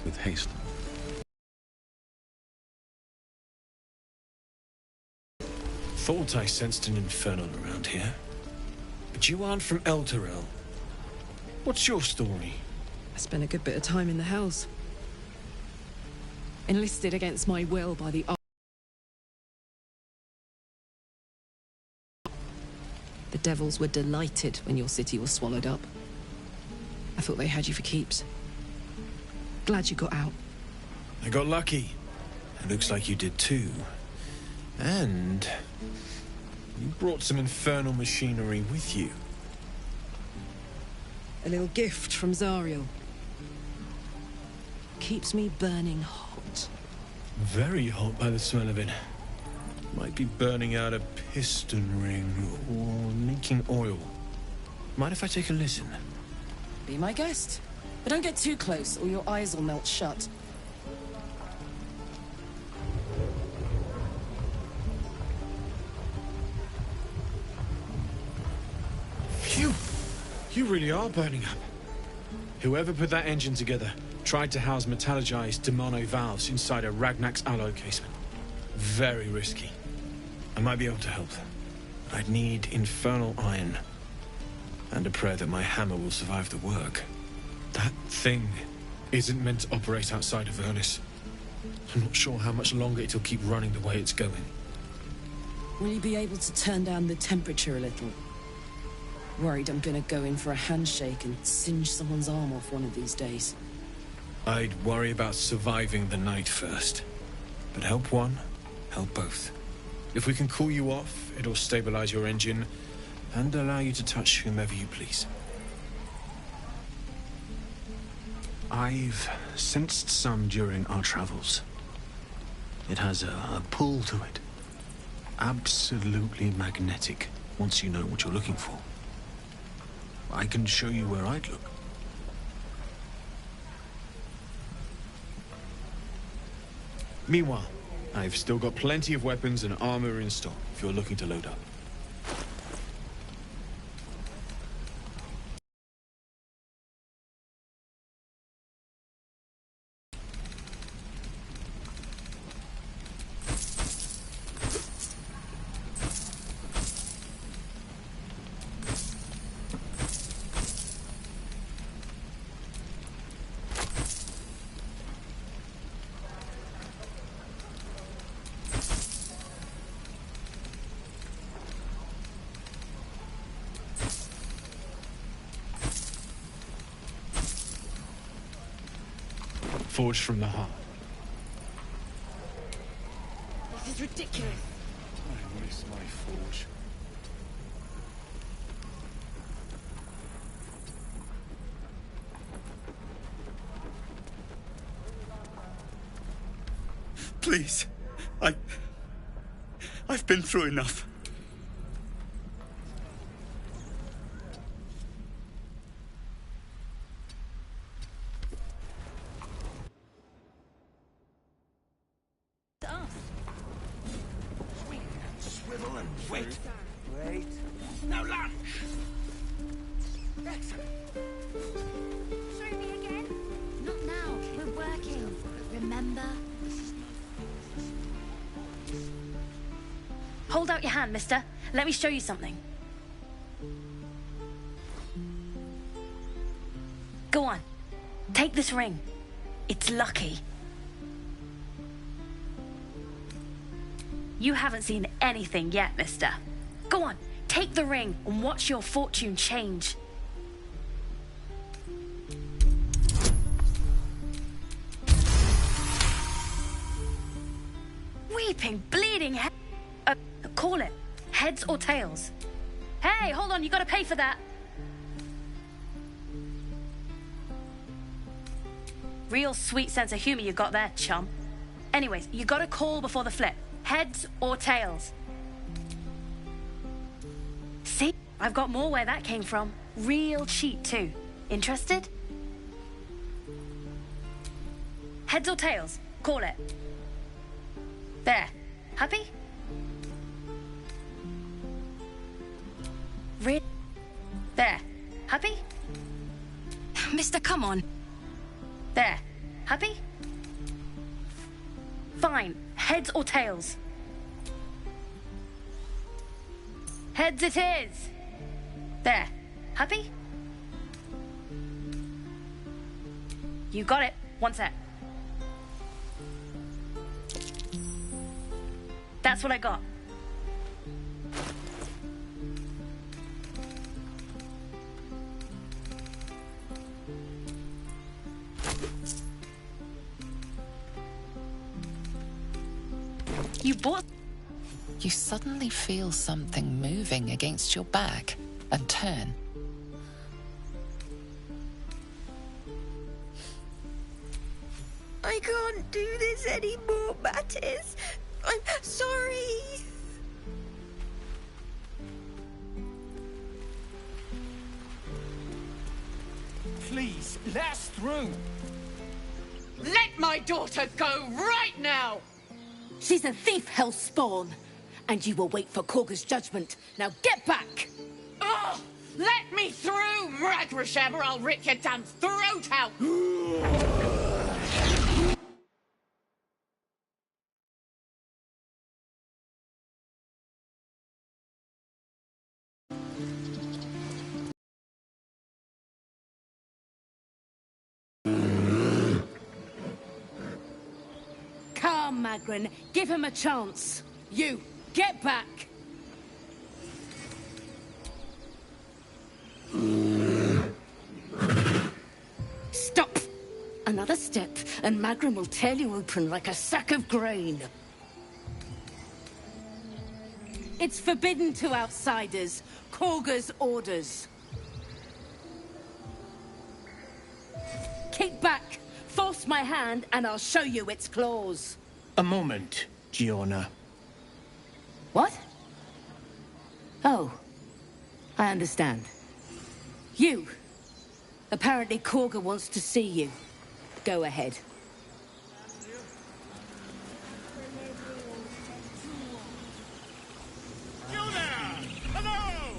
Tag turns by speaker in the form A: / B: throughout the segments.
A: with haste.
B: Thought I sensed an infernal around here. But you aren't from Elturel. What's your story?
C: I spent a good bit of time in the Hells. Enlisted against my will by the... The devils were delighted when your city was swallowed up. I thought they had you for keeps. Glad you got out.
B: I got lucky. It looks like you did too. And you brought some infernal machinery with you.
C: A little gift from Zariel. Keeps me burning hot.
B: Very hot by the smell of it. Might be burning out a piston ring or leaking oil. Mind if I take a listen?
C: Be my guest. But don't get too close or your eyes will melt shut.
B: Phew! You really are burning up. Whoever put that engine together tried to house metallogized Demono valves inside a Ragnak's alloy casement. Very risky. I might be able to help. But I'd need infernal iron. And a prayer that my hammer will survive the work. That thing isn't meant to operate outside of Vernus. I'm not sure how much longer it'll keep running the way it's going.
C: Will you be able to turn down the temperature a little? Worried I'm gonna go in for a handshake and singe someone's arm off one of these days.
B: I'd worry about surviving the night first. But help one, help both. If we can cool you off, it'll stabilize your engine and allow you to touch whomever you please.
A: I've sensed some during our travels. It has a pull to it. Absolutely magnetic, once you know what you're looking for. I can show you where I'd look.
B: Meanwhile, I've still got plenty of weapons and armor in stock if you're looking to load up. Forged from the heart.
C: This is ridiculous.
B: I miss my forge.
D: Please. I've been through enough.
E: Wait. Now lunge! Excellent.
F: Show me again. Not now. We're working. Remember?
G: Hold out your hand, mister. Let me show you something. Go on. Take this ring. It's lucky. You haven't seen anything yet, mister. Go on, take the ring and watch your fortune change. Weeping, bleeding head. Call it. Heads or tails. Hey, hold on, you gotta pay for that. Real sweet sense of humor you got there, chum. Anyways, you gotta call before the flip. Heads or tails? See? I've got more where that came from. Real cheat, too. Interested? Heads or tails? Call it. There. Happy? There. Happy?
F: Mister, come on.
G: There. Happy? Fine. Heads or tails? Heads it is. There. Happy? You got it. One sec. That's what I got. You bought...
E: You suddenly feel something moving against your back and turn.
H: I can't do this anymore, Mattis. I'm sorry.
I: Please, let us through.
J: Let my daughter go right now!
K: She's a thief, hellspawn. And you will wait for Korga's judgment. Now get back!
J: Oh, let me through, Mragrasham, or I'll rip your damn throat out!
K: Come, Magrin. Give him a chance. You, get back! Stop! Another step, and Magrin will tear you open like a sack of grain. It's forbidden to outsiders. Korga's orders. Keep back! Force my hand, and I'll show you its claws.
I: A moment, Giona.
K: What? Oh. I understand. You. Apparently Korga wants to see you. Go ahead.
I: You there! Hello!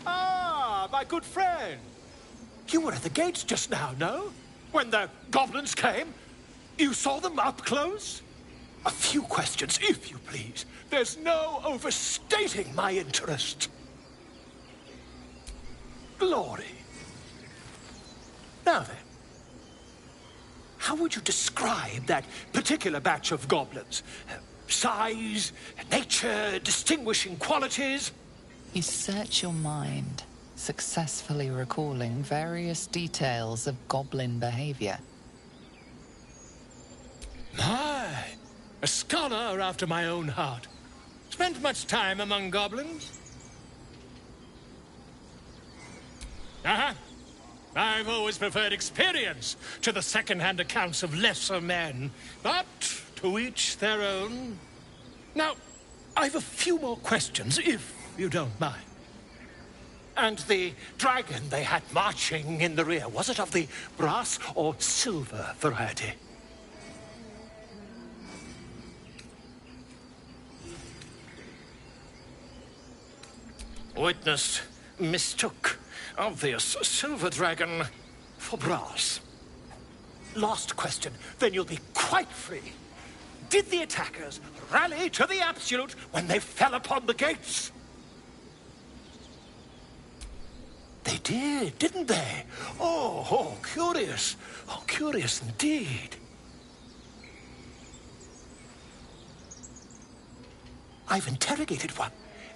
I: Ah, my good friend. You were at the gates just now, no? When the goblins came? You saw them up close? A few questions, if you please. There's no overstating my interest. Glory. Now then, how would you describe that particular batch of goblins? Size, nature, distinguishing qualities?
E: You search your mind, successfully recalling various details of goblin behavior.
I: My, a scholar after my own heart. Spent much time among goblins? Uh-huh. I've always preferred experience to the second-hand accounts of lesser men. But to each their own. Now, I've a few more questions, if you don't mind. And the dragon they had marching in the rear, was it of the brass or silver variety? Witness mistook obvious silver dragon for brass. Last question, then you'll be quite free. Did the attackers rally to the absolute when they fell upon the gates? They did, didn't they? Oh, curious. Oh, curious indeed. I've interrogated one,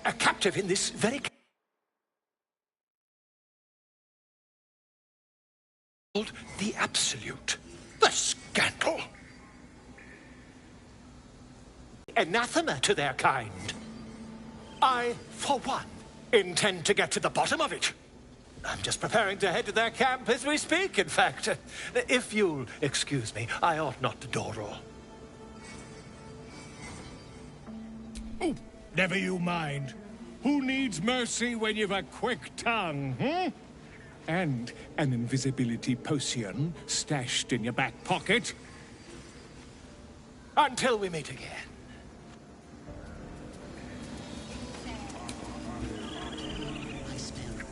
I: a captive in this very... the absolute. The scandal. Anathema to their kind. I, for one, intend to get to the bottom of it. I'm just preparing to head to their camp as we speak, in fact. If you'll excuse me, I ought not to dawdle.
L: Oh, never you mind. Who needs mercy when you've a quick tongue, hmm? And an invisibility potion stashed in your back pocket.
I: Until we meet again.
C: I smell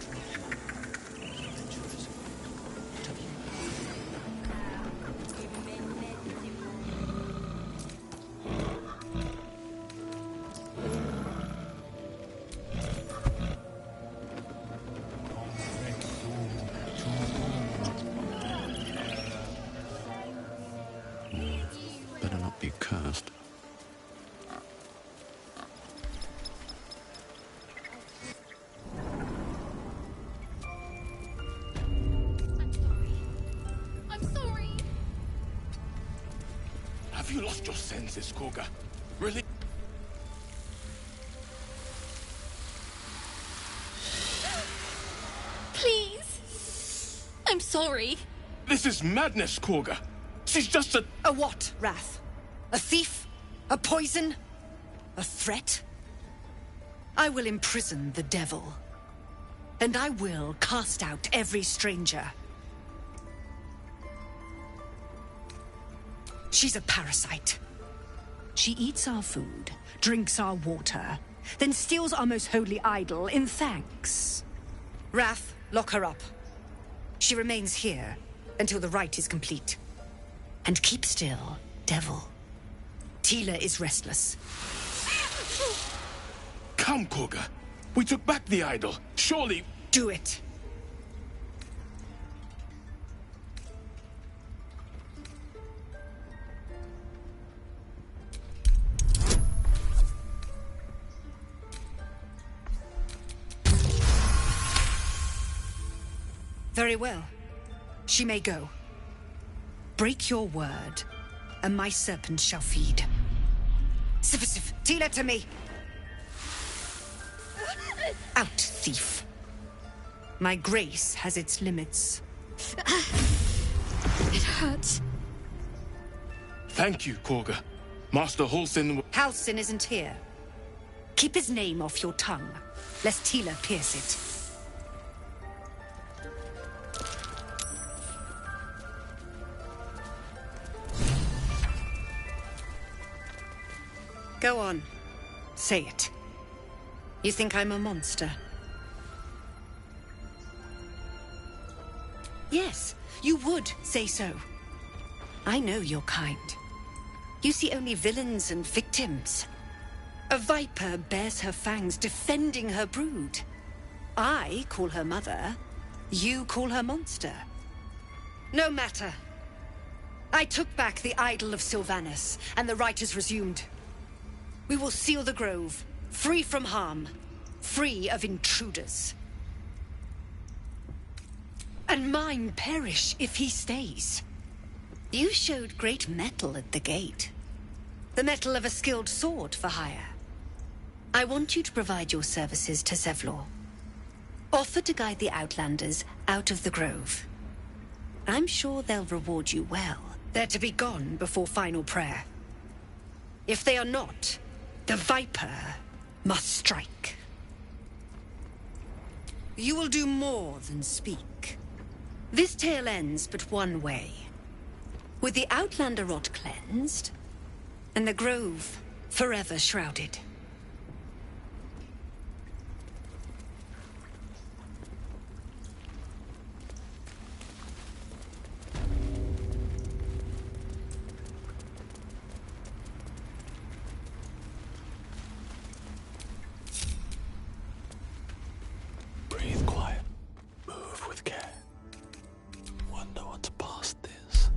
M: you lost your senses, Koga? Really?
F: Please. I'm sorry.
M: This is madness, Koga. She's just a...
N: A what, Wrath? A thief? A poison? A threat? I will imprison the devil. And I will cast out every stranger. She's a parasite. She eats our food, drinks our water, then steals our most holy idol in thanks. Wrath, lock her up. She remains here until the rite is complete. And keep still, devil. Tila is restless.
M: Come, Koga. We took back the idol. Surely...
N: Do it. Very well. She may go. Break your word, and my serpent shall feed. Sif, Tila to me! Out, thief. My grace has its limits.
F: It hurts.
M: Thank you, Koga. Master Halsin...
N: Halsin isn't here. Keep his name off your tongue, lest Tila pierce it. Go on. Say it. You think I'm a monster? Yes, you would say so. I know your kind. You see only villains and victims. A viper bears her fangs defending her brood. I call her mother. You call her monster. No matter. I took back the idol of Sylvanus, and the rite is resumed. We will seal the grove, free from harm, free of intruders. And mine perish if he stays. You showed great mettle at the gate. The mettle of a skilled sword for hire. I want you to provide your services to Zevlor. Offer to guide the Outlanders out of the grove. I'm sure they'll reward you well. They're to be gone before final prayer. If they are not, the Viper must strike. You will do more than speak. This tale ends but one way. With the Outlander rot cleansed, and the grove forever shrouded.
A: Breathe quiet. Move with care. Wonder what's past this.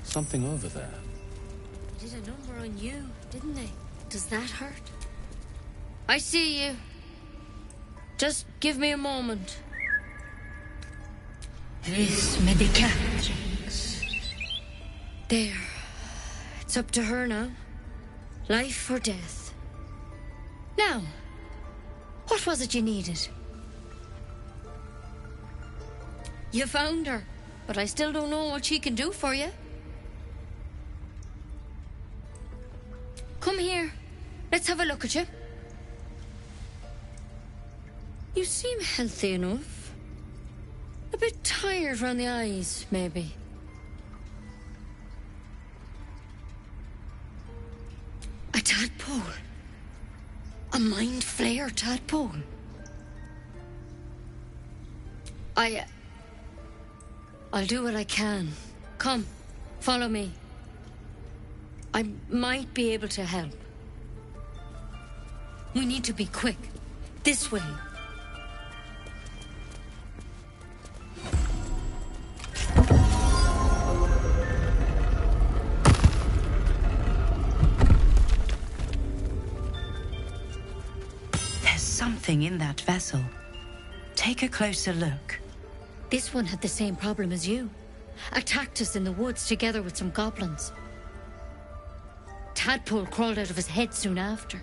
A: Something over there.
F: They did a number on you, didn't they? Does that hurt? I see you. Just give me a moment.
K: This may be Catholics.
F: There. It's up to her now. Life or death. Now, what was it you needed? You found her, but I still don't know what she can do for you. Come here. Let's have a look at you. You seem healthy enough. A bit tired around the eyes, maybe. A tadpole. A mind flayer tadpole. I'll do what I can. Come, follow me. I might be able to help. We need to be quick. This way.
N: There's something in that vessel. Take a closer look.
F: This one had the same problem as you. Attacked us in the woods together with some goblins. Tadpole crawled out of his head soon after.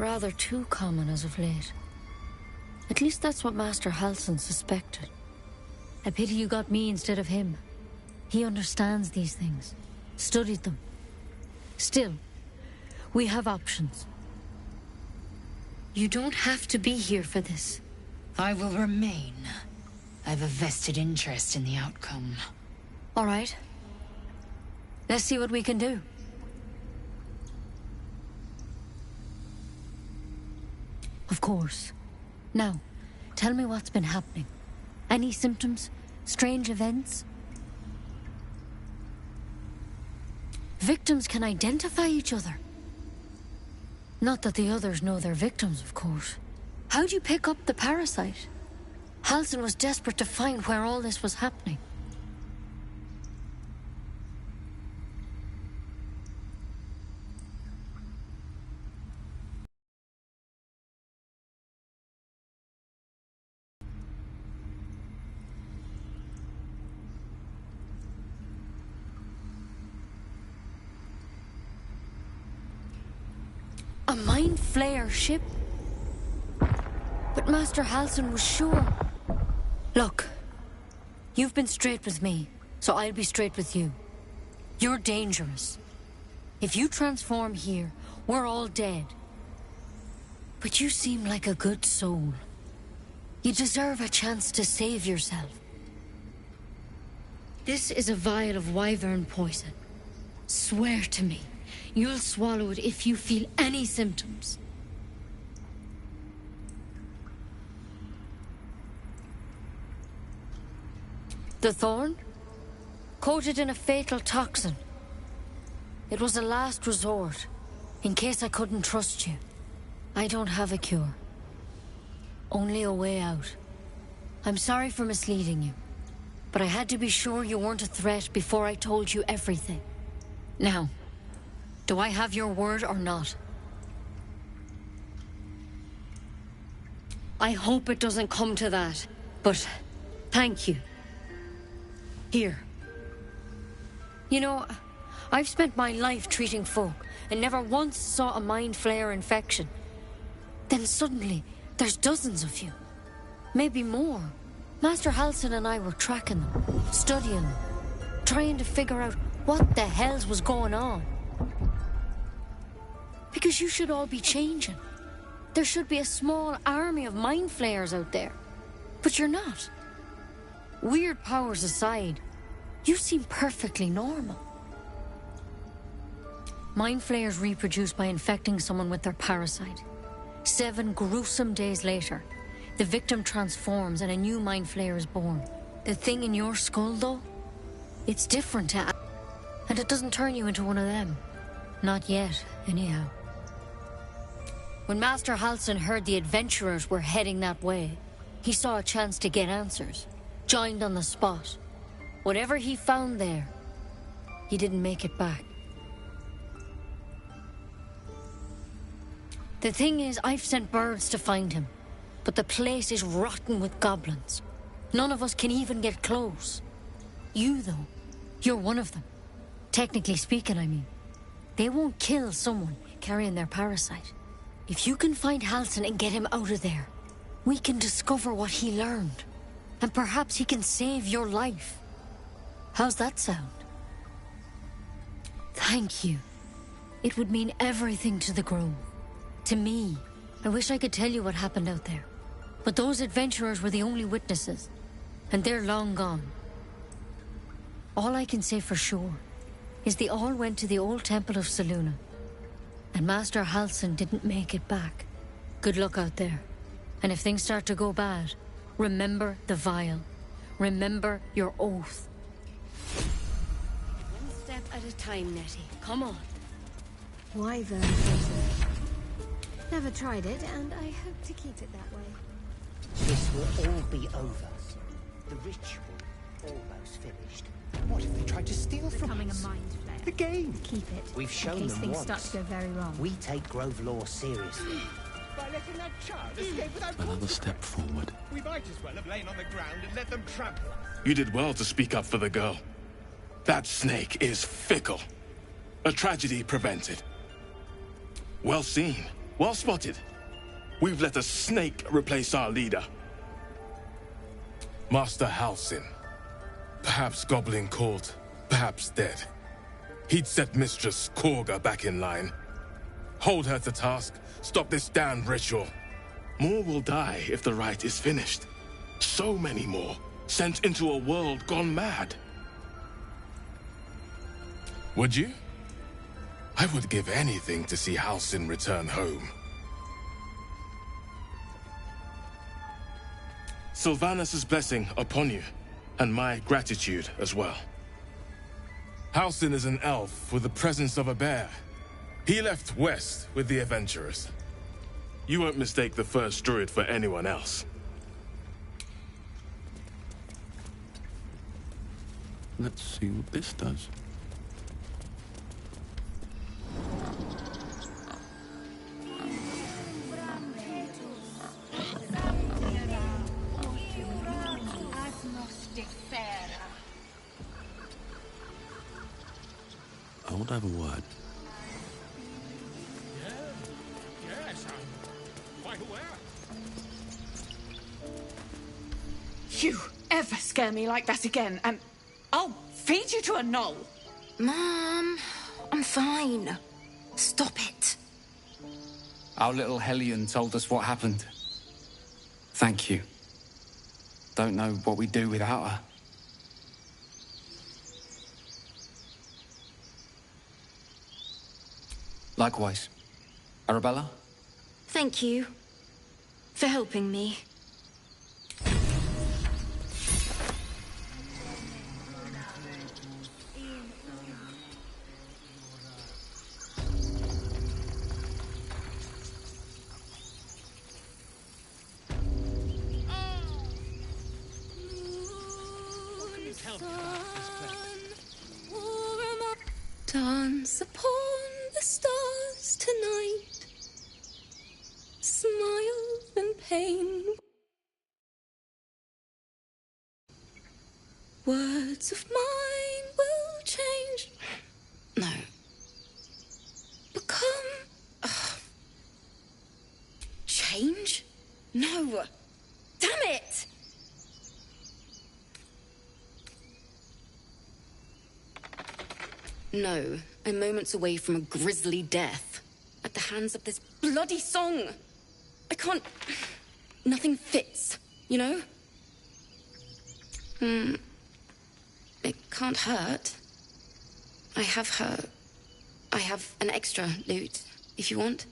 F: Rather too common as of late. At least that's what Master Halsin suspected. A pity you got me instead of him. He understands these things. Studied them. Still, we have options. You don't have to be here for this.
O: I will remain. I have a vested interest in the outcome.
F: All right. Let's see what we can do. Of course. Now, tell me what's been happening. Any symptoms? Strange events? Victims can identify each other. Not that the others know they're victims, of course. How'd you pick up the parasite? Halsin was desperate to find where all this was happening. A mind flayer ship? But Master Halsin was sure. Look, you've been straight with me, so I'll be straight with you. You're dangerous. If you transform here, we're all dead. But you seem like a good soul. You deserve a chance to save yourself. This is a vial of wyvern poison. Swear to me. You'll swallow it if you feel any symptoms. The thorn? Coated in a fatal toxin. It was a last resort, in case I couldn't trust you. I don't have a cure. Only a way out. I'm sorry for misleading you, but I had to be sure you weren't a threat before I told you everything. Now, do I have your word or not? I hope it doesn't come to that, but thank you. Here. You know, I've spent my life treating folk and never once saw a mind flayer infection. Then suddenly, there's dozens of you. Maybe more. Master Halsin and I were tracking them, studying them, trying to figure out what the hells was going on. Because you should all be changing. There should be a small army of mind flayers out there. But you're not. Weird powers aside, you seem perfectly normal. Mind flayers reproduce by infecting someone with their parasite. 7 gruesome days later, the victim transforms and a new mind flayer is born. The thing in your skull, though, it's different and it doesn't turn you into one of them. Not yet, anyhow. When Master Halsin heard the adventurers were heading that way, he saw a chance to get answers. Joined on the spot. Whatever he found there, he didn't make it back. The thing is, I've sent birds to find him, but the place is rotten with goblins. None of us can even get close. You, though, You're one of them. Technically speaking, I mean. They won't kill someone carrying their parasite. If you can find Halsin and get him out of there, we can discover what he learned. And perhaps he can save your life. How's that sound? Thank you. It would mean everything to the Grove. To me. I wish I could tell you what happened out there. But those adventurers were the only witnesses. And they're long gone. All I can say for sure is they all went to the old temple of Selûne. And Master Halsin didn't make it back. Good luck out there. And if things start to go bad, remember the vial. Remember your oath.
N: One step at a time, Nettie. Come on.
P: Wyvern poison. Never tried it, and I hope to keep it that way.
Q: This will all be over. The ritual almost finished. What if they tried to steal from
P: Becoming
Q: us?
P: a mind flayer.
Q: The game.
P: Keep it.
Q: We've shown
P: in case
Q: them
P: things
Q: once.
P: start to go very wrong.
Q: We take Grove law seriously.
R: By letting that child escape without
A: Another step forward.
R: we might as well have lain on the ground and let them trample us.
M: You did well to speak up for the girl. That snake is fickle. A tragedy prevented. Well seen. Well spotted. We've let a snake replace our leader.
S: Master Halsin. Perhaps gobbling cold, perhaps dead. He'd set Mistress Korga back in line. Hold her to task, stop this damned ritual.
M: More will die if the rite is finished. So many more, sent into a world gone mad.
S: Would you? I would give anything to see Halsin return home.
M: Sylvanus' blessing upon you, and my gratitude as well.
S: Halsin is an elf with the presence of a bear. He left west with the adventurers.
M: You won't mistake the first druid for anyone else.
A: Let's see what this does. I want to have a word.
I: Yes, I'm quite aware.
J: You ever scare me like that again, and I'll feed you to a knoll.
K: Mom, I'm fine. Stop it.
T: Our little Hellion told us what happened. Thank you. Don't know what we'd do without her. Likewise. Arabella?
K: Thank you for helping me.
U: Dance upon the stars tonight. Smile and pain. Words of mine will change.
K: No.
U: Become.
K: Change? No. Damn it! No, I'm moments away from a grisly death. At the hands of this bloody song. I can't... Nothing fits, you know? It can't hurt. I have an extra lute, if you want.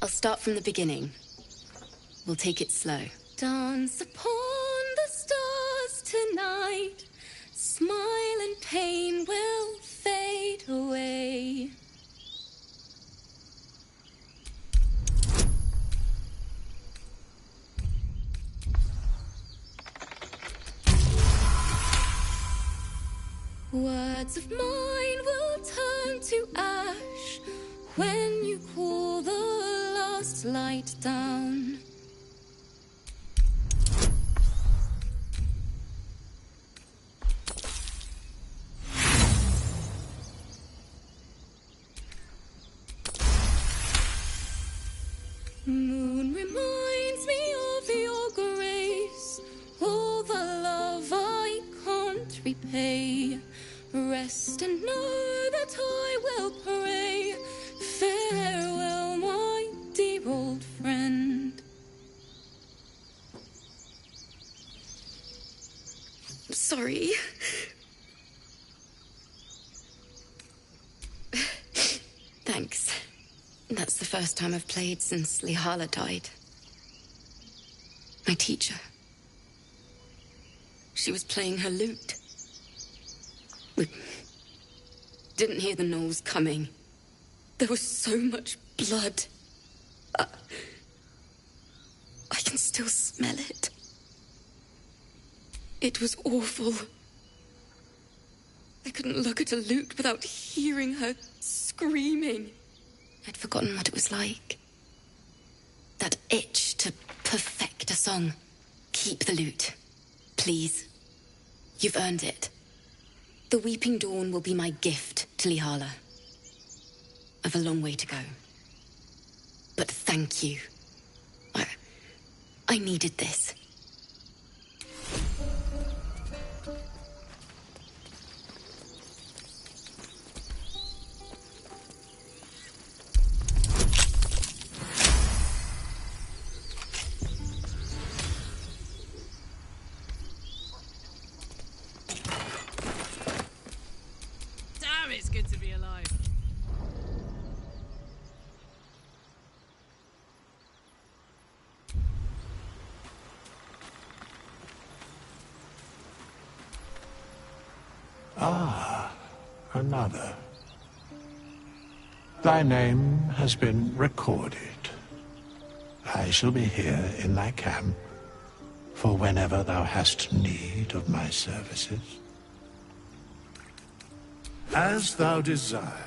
K: I'll start from the beginning. We'll take it slow.
U: Dance upon the stars tonight. Smile and pain will fade away. Words of mine will turn to ash when you cool the last light down. Moon reminds me of your grace, all the love I can't repay. Rest and know that I will pray. Farewell, my dear old friend.
K: Sorry. Thanks. That's the first time I've played since Lihala died. My teacher. She was playing her lute. We didn't hear the gnolls coming. There was so much blood. I can still smell it. It was awful. I couldn't look at a lute without hearing her screaming. I'd forgotten what it was like. That itch to perfect a song. Keep the lute, please. You've earned it. The Weeping Dawn will be my gift to Lihala. I've a long way to go. But thank you. I needed this.
C: Damn, it's good to be alive.
A: Ah, another. Thy name has been recorded. I shall be here in thy camp for whenever thou hast need of my services. As thou desire.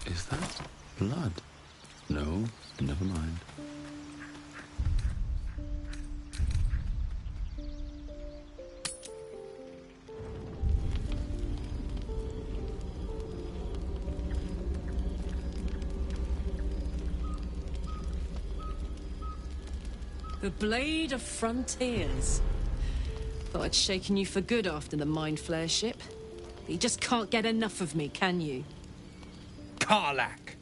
A: Is that blood? No, never mind.
C: The Blade of Frontiers. Thought I'd shaken you for good after the Mind Flare ship. You just can't get enough of me, can you?
R: Karlach,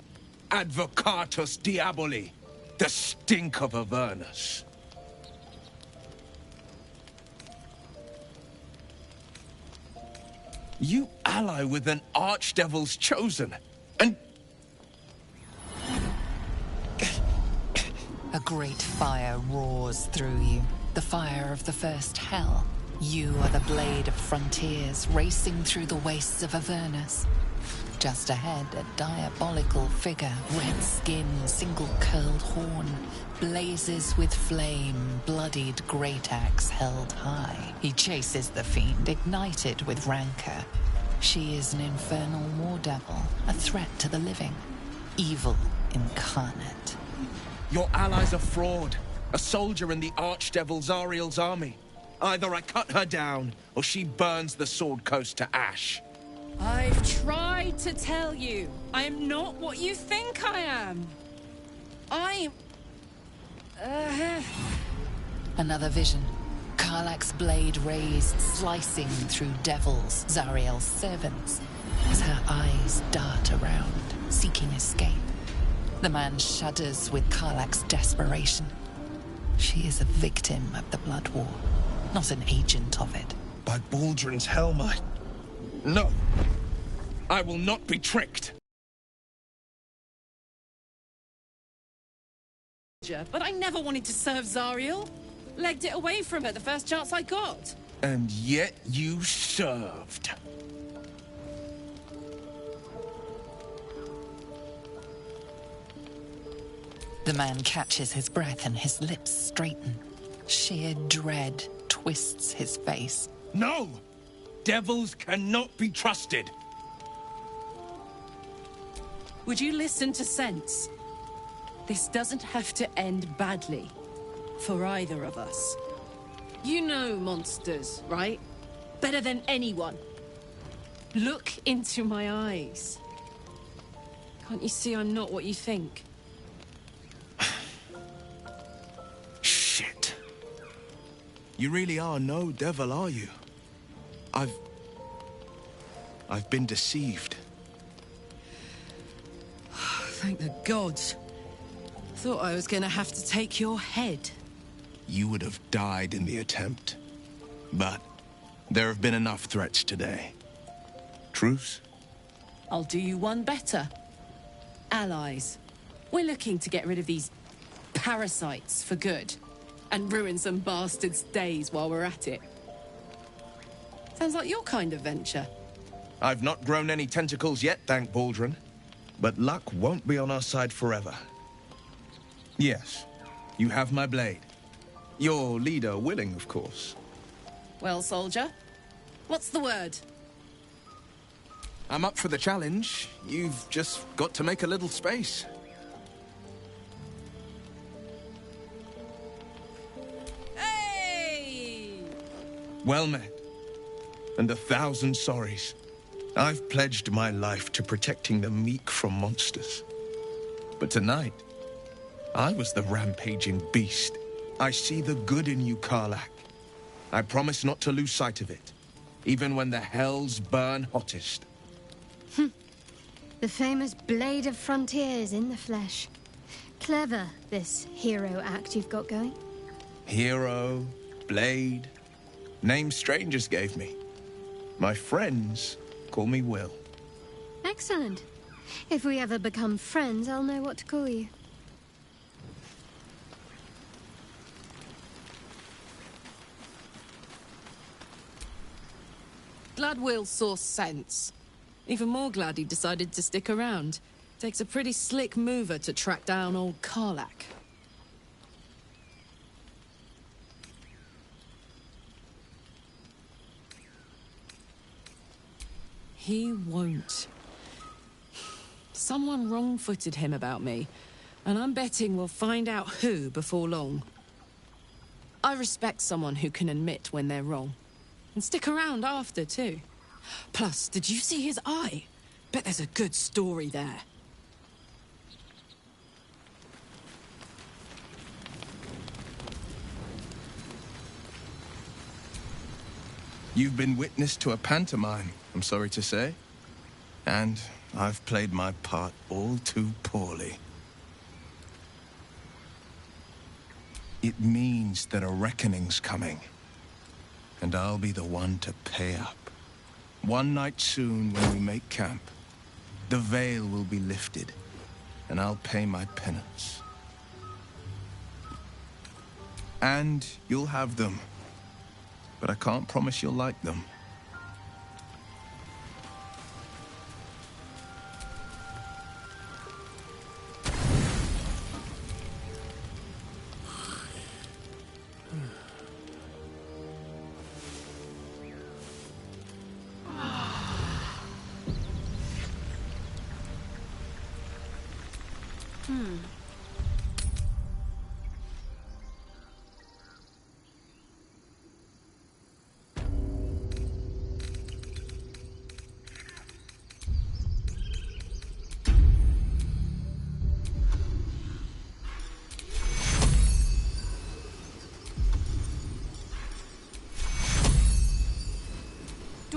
R: Advocatus Diaboli, the stink of Avernus. You ally with an Archdevil's chosen, and...
E: A great fire roars through you, the fire of the first hell. You are the Blade of Frontiers, racing through the wastes of Avernus. Just ahead, a diabolical figure, red skin, single-curled horn, blazes with flame, bloodied great axe held high. He chases the fiend, ignited with rancor. She is an infernal war devil, a threat to the living. Evil incarnate.
R: Your ally's a fraud, a soldier in the Archdevil Zariel's army. Either I cut her down, or she burns the Sword Coast to ash.
C: I've tried to tell you. I am not what you think I am.
E: Another vision. Karlach's blade raised, slicing through devils, Zariel's servants, as her eyes dart around, seeking escape. The man shudders with Karlach's desperation. She is a victim of the Blood War, not an agent of it.
R: By Baldur's helm, No! I will not be tricked!
C: But I never wanted to serve Zariel. Legged it away from her the first chance I got.
R: And yet you served.
E: The man catches his breath and his lips straighten. Sheer dread twists his face.
R: No! Devils cannot be trusted!
C: Would you listen to sense? This doesn't have to end badly. For either of us. You know monsters, right? Better than anyone. Look into my eyes. Can't you see I'm not what you think?
R: Shit. You really are no devil, are you? I've been deceived.
C: Thank the gods. Thought I was gonna have to take your head.
R: You would have died in the attempt. But there have been enough threats today. Truce?
C: I'll do you one better. Allies. We're looking to get rid of these parasites for good. And ruin some bastards' days while we're at it. Sounds like your kind of venture.
R: I've not grown any tentacles yet, thank Baldrin. But luck won't be on our side forever. Yes, you have my blade. Your leader willing, of course.
C: Well, soldier, what's the word?
R: I'm up for the challenge. You've just got to make a little space.
C: Hey!
R: Well met. And 1,000 sorries. I've pledged my life to protecting the meek from monsters. But tonight, I was the rampaging beast. I see the good in you, Karlach. I promise not to lose sight of it, even when the hells burn hottest.
P: The famous Blade of Frontiers in the flesh. Clever, this hero act you've got going.
R: Hero, Blade, names strangers gave me. My friends call me Will.
P: Excellent. If we ever become friends, I'll know what to call you.
C: Glad Will saw sense. Even more glad he decided to stick around. Takes a pretty slick mover to track down old Karlach. He won't. Someone wrong-footed him about me, and I'm betting we'll find out who before long. I respect someone who can admit when they're wrong. And stick around after, too. Plus, did you see his eye? Bet there's a good story there.
R: You've been witness to a pantomime, I'm sorry to say. And I've played my part all too poorly. It means that a reckoning's coming. And I'll be the one to pay up. One night soon, when we make camp, the veil will be lifted, and I'll pay my penance. And you'll have them. But I can't promise you'll like them.
B: Still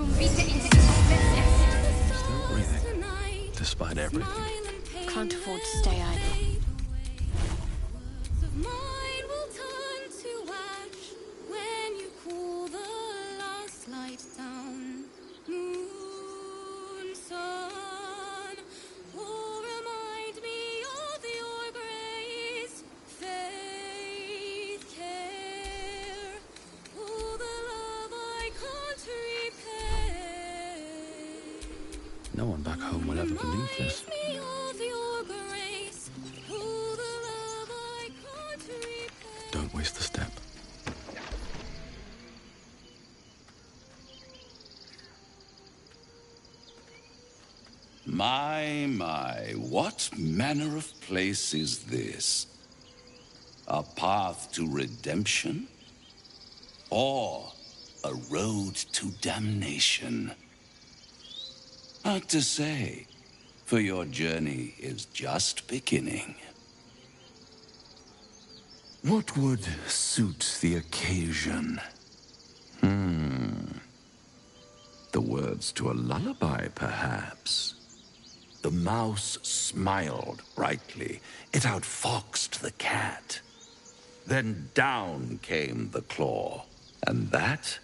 B: breathing, despite everything.
H: Can't afford to stay idle.
U: Mine will turn to ash when you cool the last light down. Moon, sun, will remind me of your grace. Faith, care, all the love I can't repay.
B: No one back home will ever believe this.
U: Me of your grace, all the love I can't repay.
B: Don't waste the step.
V: My, what manner of place is this? A path to redemption? Or a road to damnation? Hard to say, for your journey is just beginning. What would suit the occasion? The words to a lullaby, perhaps. The mouse smiled brightly. It outfoxed the cat. Then down came the claw. And that,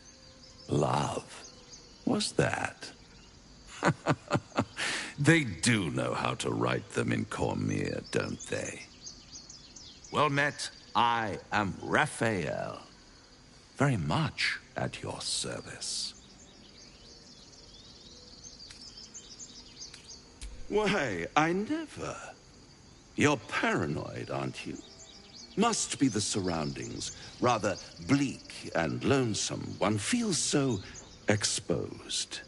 V: love, was that. They do know how to write them in Cormier, don't they? Well met, I am Raphael. Very much at your service. Why, I never. You're paranoid, aren't you? Must be the surroundings. Rather bleak and lonesome. One feels so exposed.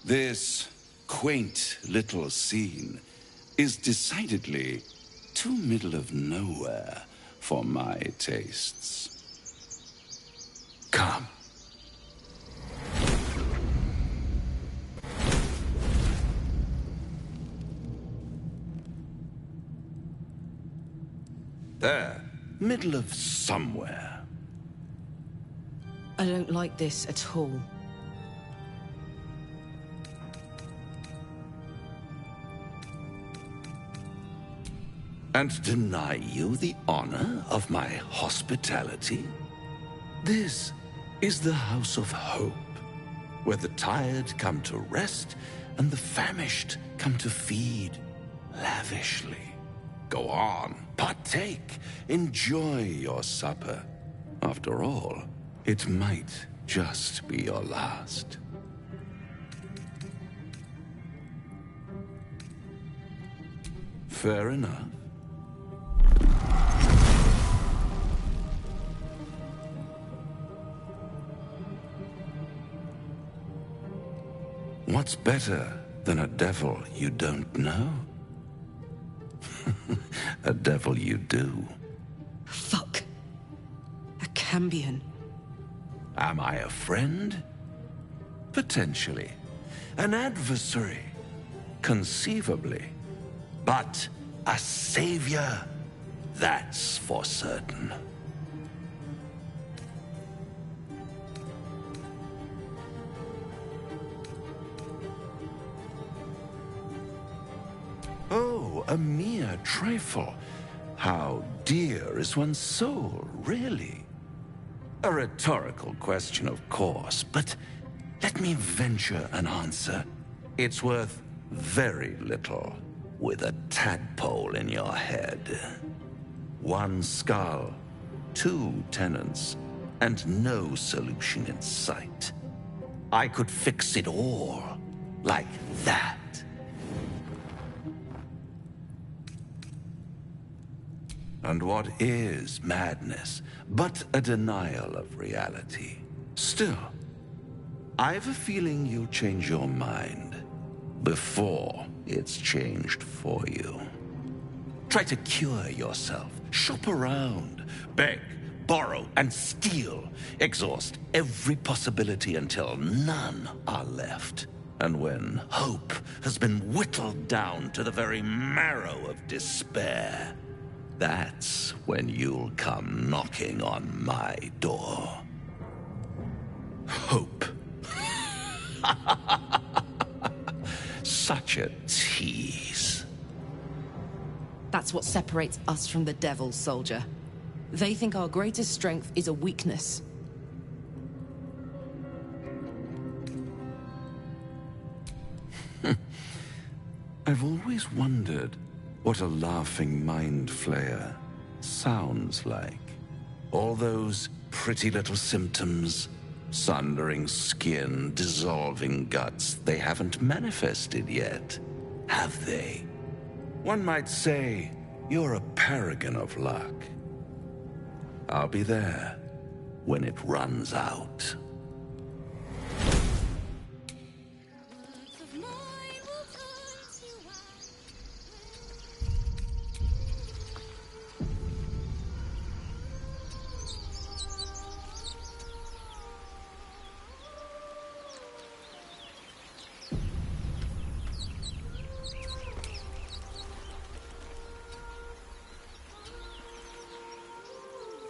V: This quaint little scene is decidedly too middle of nowhere for my tastes. Come. There, middle of somewhere.
C: I don't like this at all.
V: And deny you the honor of my hospitality? This is the House of Hope, where the tired come to rest and the famished come to feed lavishly. Go on, partake, enjoy your supper. After all, it might just be your last. Fair enough. What's better than a devil you don't know? A devil you do.
C: Fuck. A Cambion.
V: Am I a friend? Potentially. An adversary? Conceivably. But a savior? That's for certain. Oh, a mere trifle. How dear is one's soul, really? A rhetorical question, of course, but let me venture an answer. It's worth very little with a tadpole in your head. One skull, two tenants, and no solution in sight. I could fix it all like that. And what is madness but a denial of reality? Still, I've a feeling you'll change your mind before it's changed for you. Try to cure yourself. Shop around. Beg, borrow, and steal. Exhaust every possibility until none are left. And when hope has been whittled down to the very marrow of despair, that's when you'll come knocking on my door. Hope. Such a tease.
C: That's what separates us from the devils, soldier. They think our greatest strength is a weakness.
V: I've always wondered what a laughing mind flayer sounds like. All those pretty little symptoms, sundering skin, dissolving guts, they haven't manifested yet, have they? One might say you're a paragon of luck. I'll be there when it runs out.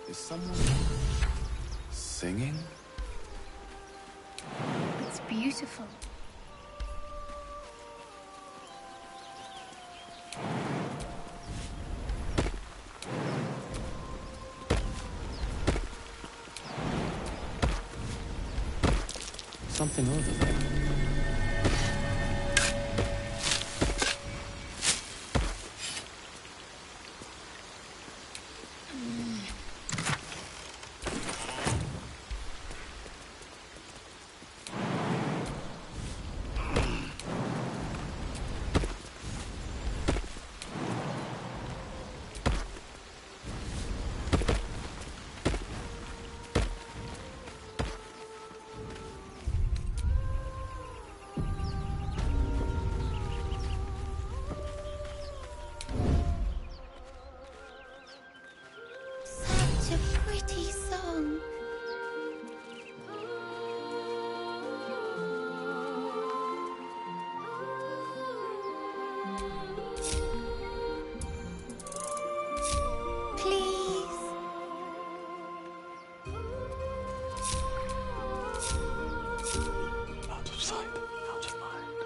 B: Is someone singing?
P: It's beautiful.
B: Something over there.
U: Such a pretty song. Please.
B: Out of sight, out of mind.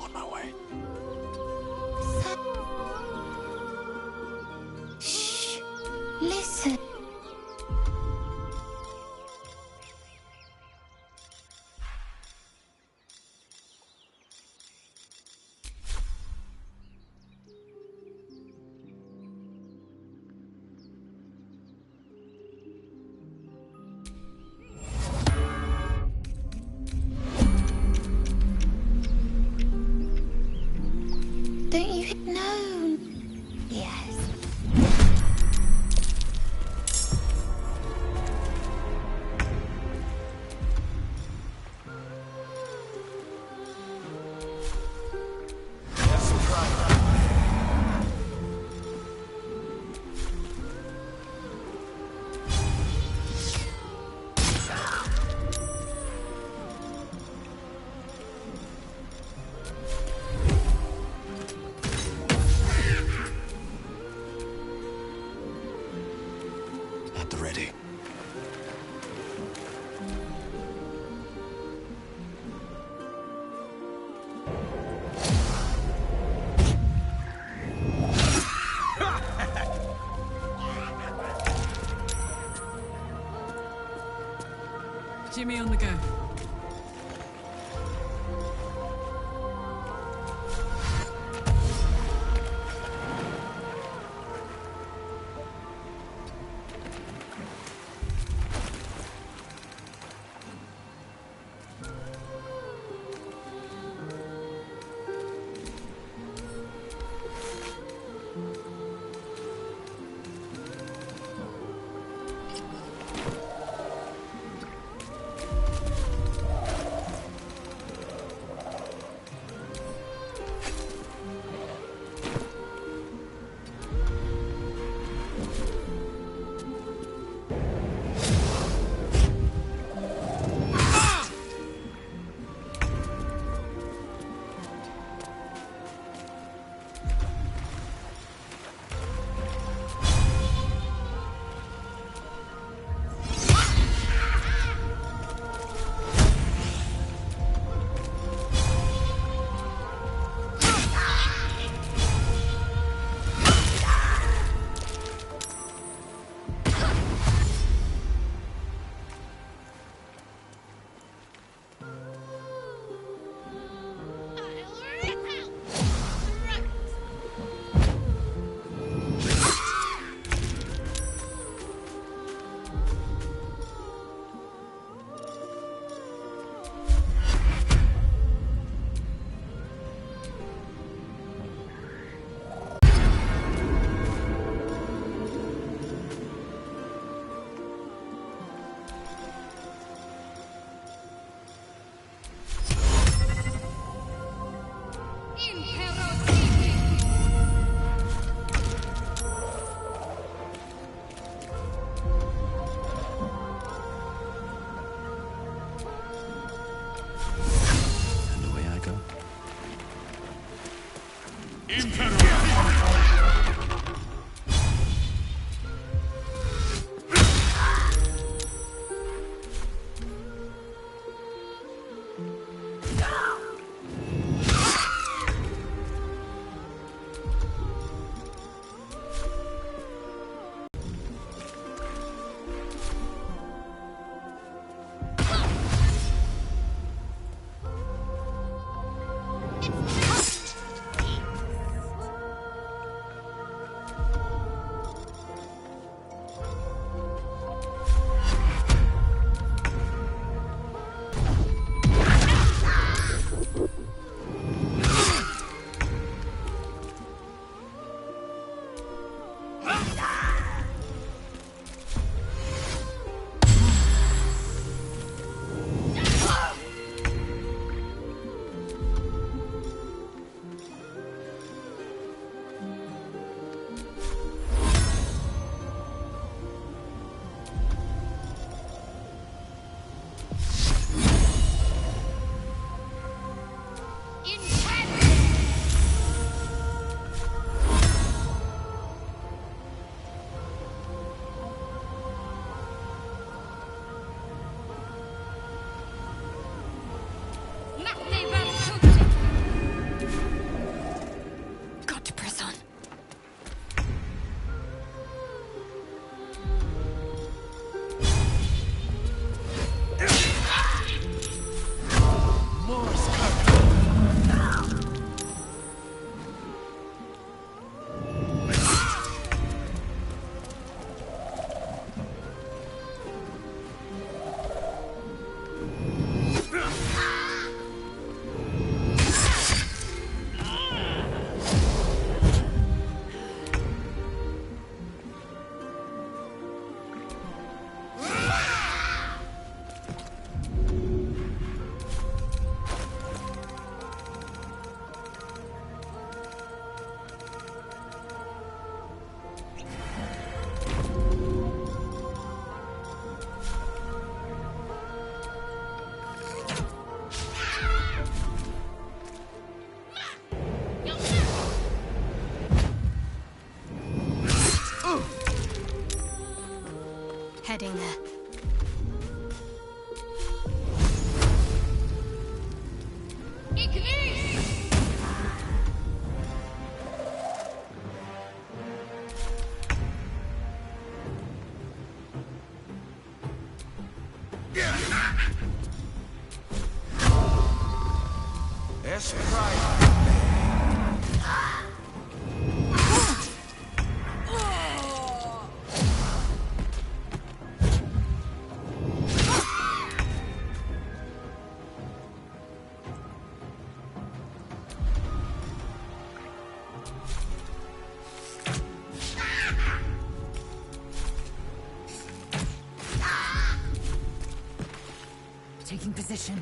B: On my way.
U: Shh. Listen. Don't you know? Yes.
B: At the ready.
C: Jimmy on the go.
F: Got to press on. Heading there.
O: Taking position.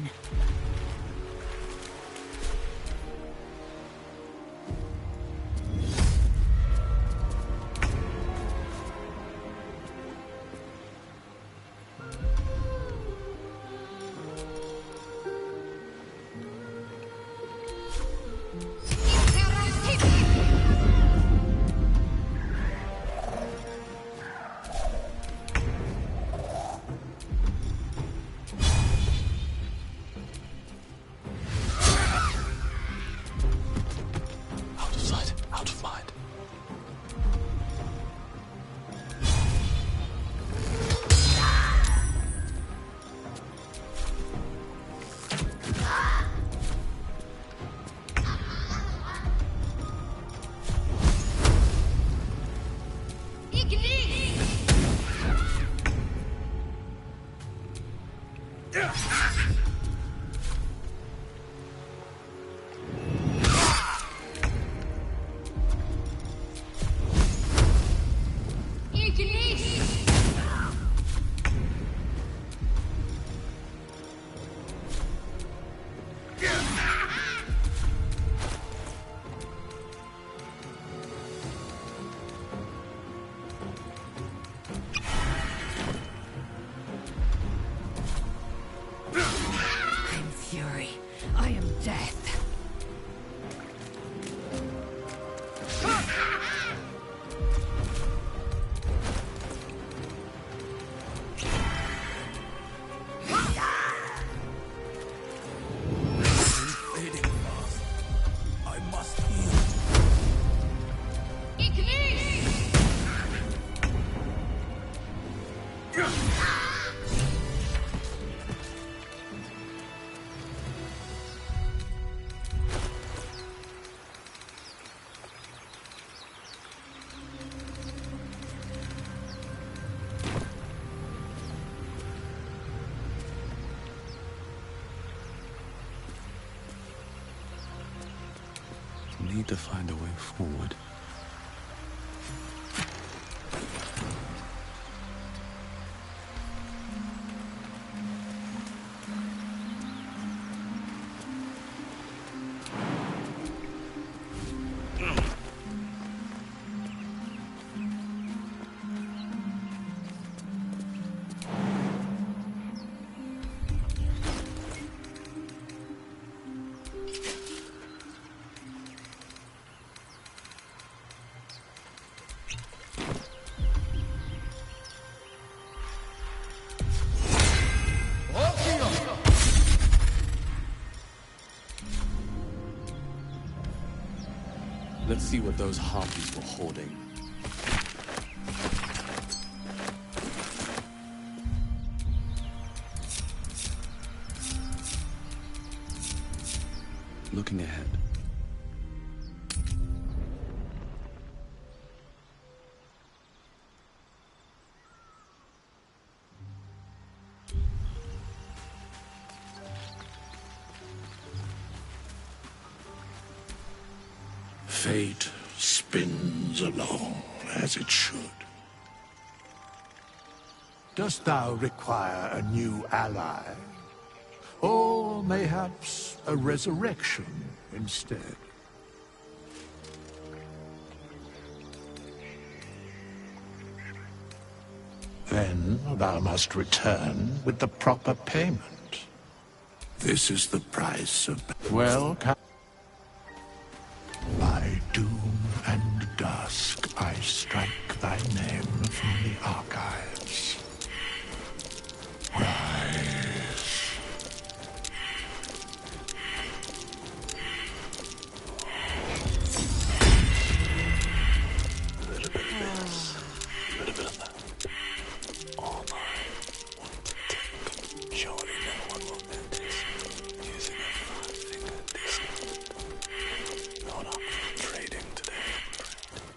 B: Need to find a way forward. Let's see what those harpies were hoarding. Looking ahead.
A: Fate spins along as it should. Dost thou require a new ally? Or mayhaps a resurrection instead? Then thou must return with the proper payment. This is the price of... Well, by doom and dusk I strike thy name from the archives. Rise.
V: A little bit of this, a little bit of that. All mine. Want to take. Surely no one will notice. Using a five-finger discount. Not up for trading today, I'm afraid.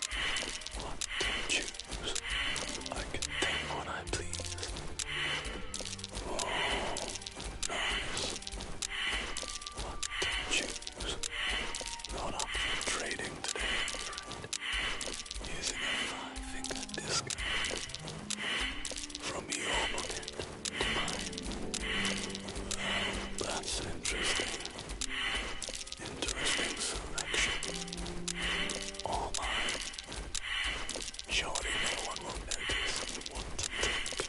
V: What to choose? I can take what I please. Oh, nice. What to choose? Not up for trading today, I'm afraid. Using a five-finger discount. From your pocket to mine. That's interesting. Interesting selection. All mine. Surely no one will notice what to take.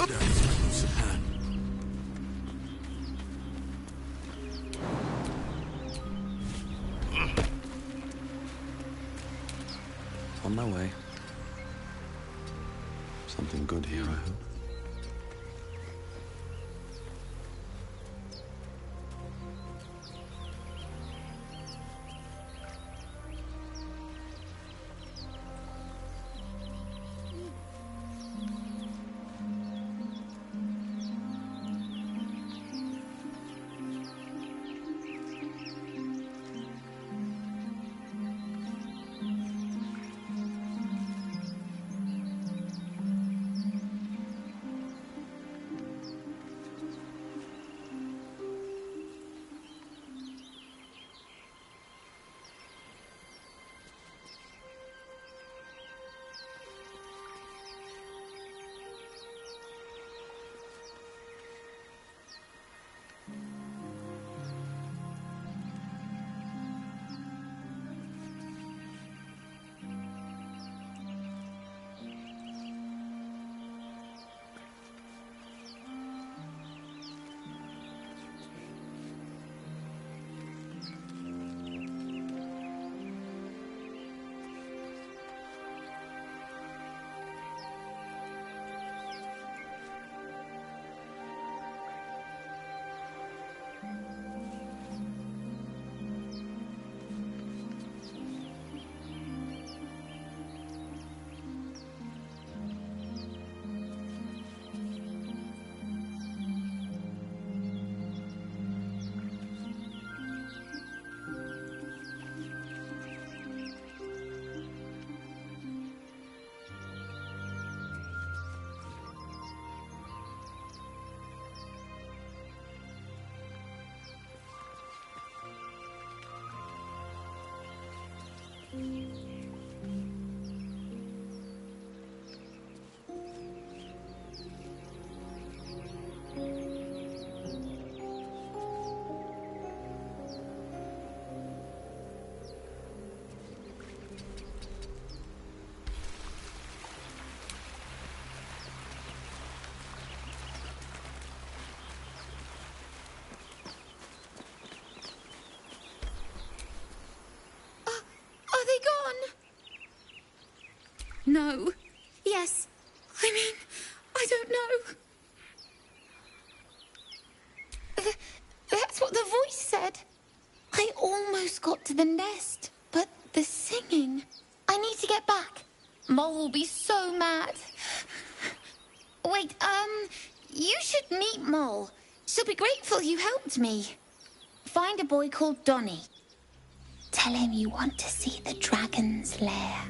V: That's close at hand.
B: On my way. Something good here, I hope.
U: know. Yes. I mean, I don't know. That's what the voice said. I almost got to the nest, but the singing... I need to get back. Mole will be so mad. Wait, you should meet Mole. She'll be grateful you helped me. Find a boy called Donny. Tell him you want to see the dragon's lair.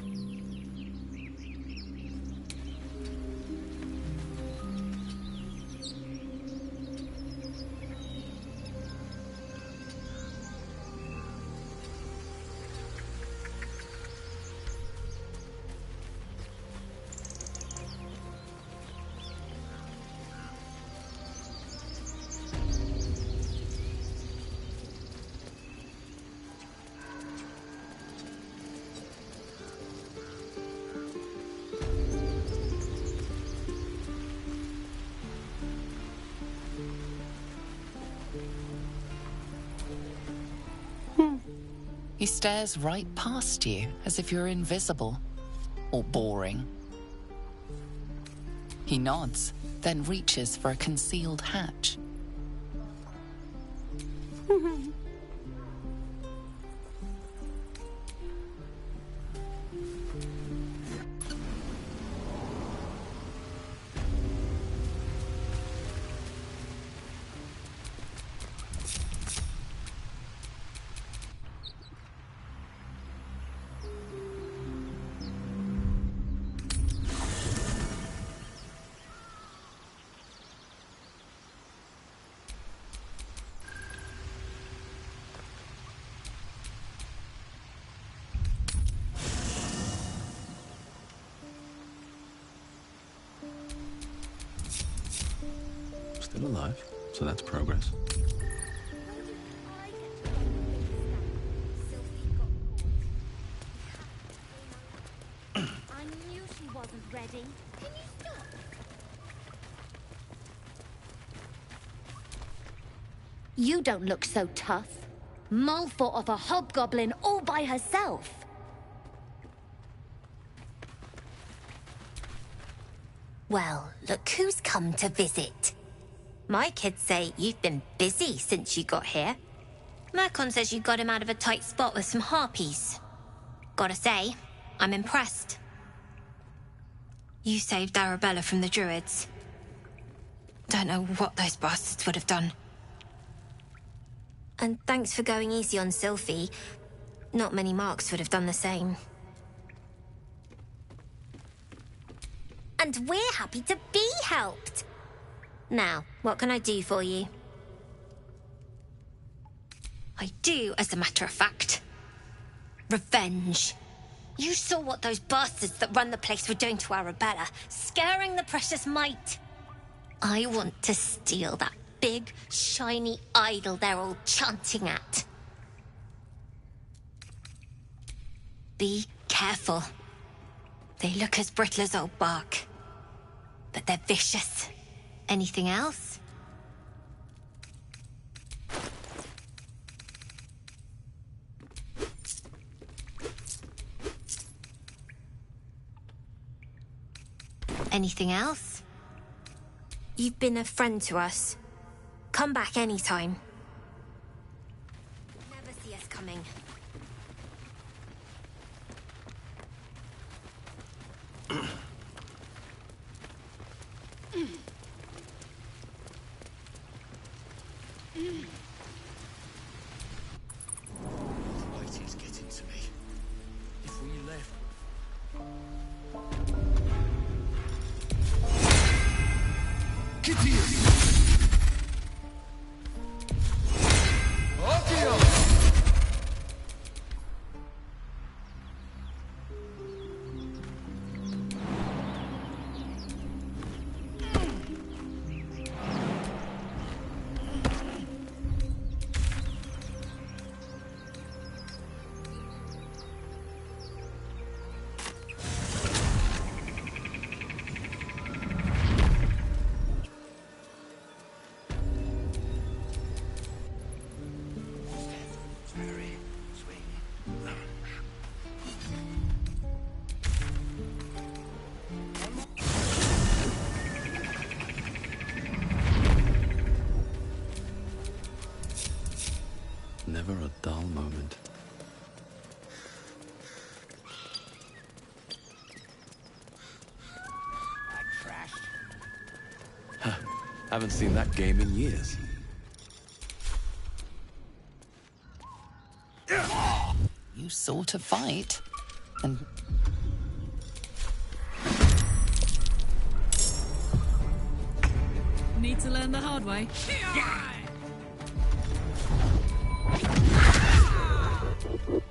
E: He stares right past you, as if you're invisible. Or boring. He nods, then reaches for a concealed hatch.
B: Still alive, so that's progress.
D: I knew she wasn't ready. Can you stop? You don't look so tough. Mole fought off a hobgoblin all by herself.
H: Well, look who's come to visit. My kids say you've been busy since you got here. Mercon says you got him out of a tight spot with some harpies. Gotta say, I'm impressed. You saved Arabella from the druids. Don't know what those bastards would have done. And thanks for going easy on Sylphie. Not many marks would have done the same. And we're happy to be helped. Now, what can I do for you? I do, as a matter of fact. Revenge. You saw what those bastards that run the place were doing to Arabella, scaring the precious mite. I want to steal that big, shiny idol they're all chanting at. Be careful. They look as brittle as old bark. But they're vicious. Anything else? Anything else? You've been a friend to us. Come back anytime. Never see us coming.
I: Light is getting to me. If we left...
B: Haven't seen that game in years.
E: You sought a fight, and...
C: Need to learn the hard way.
B: All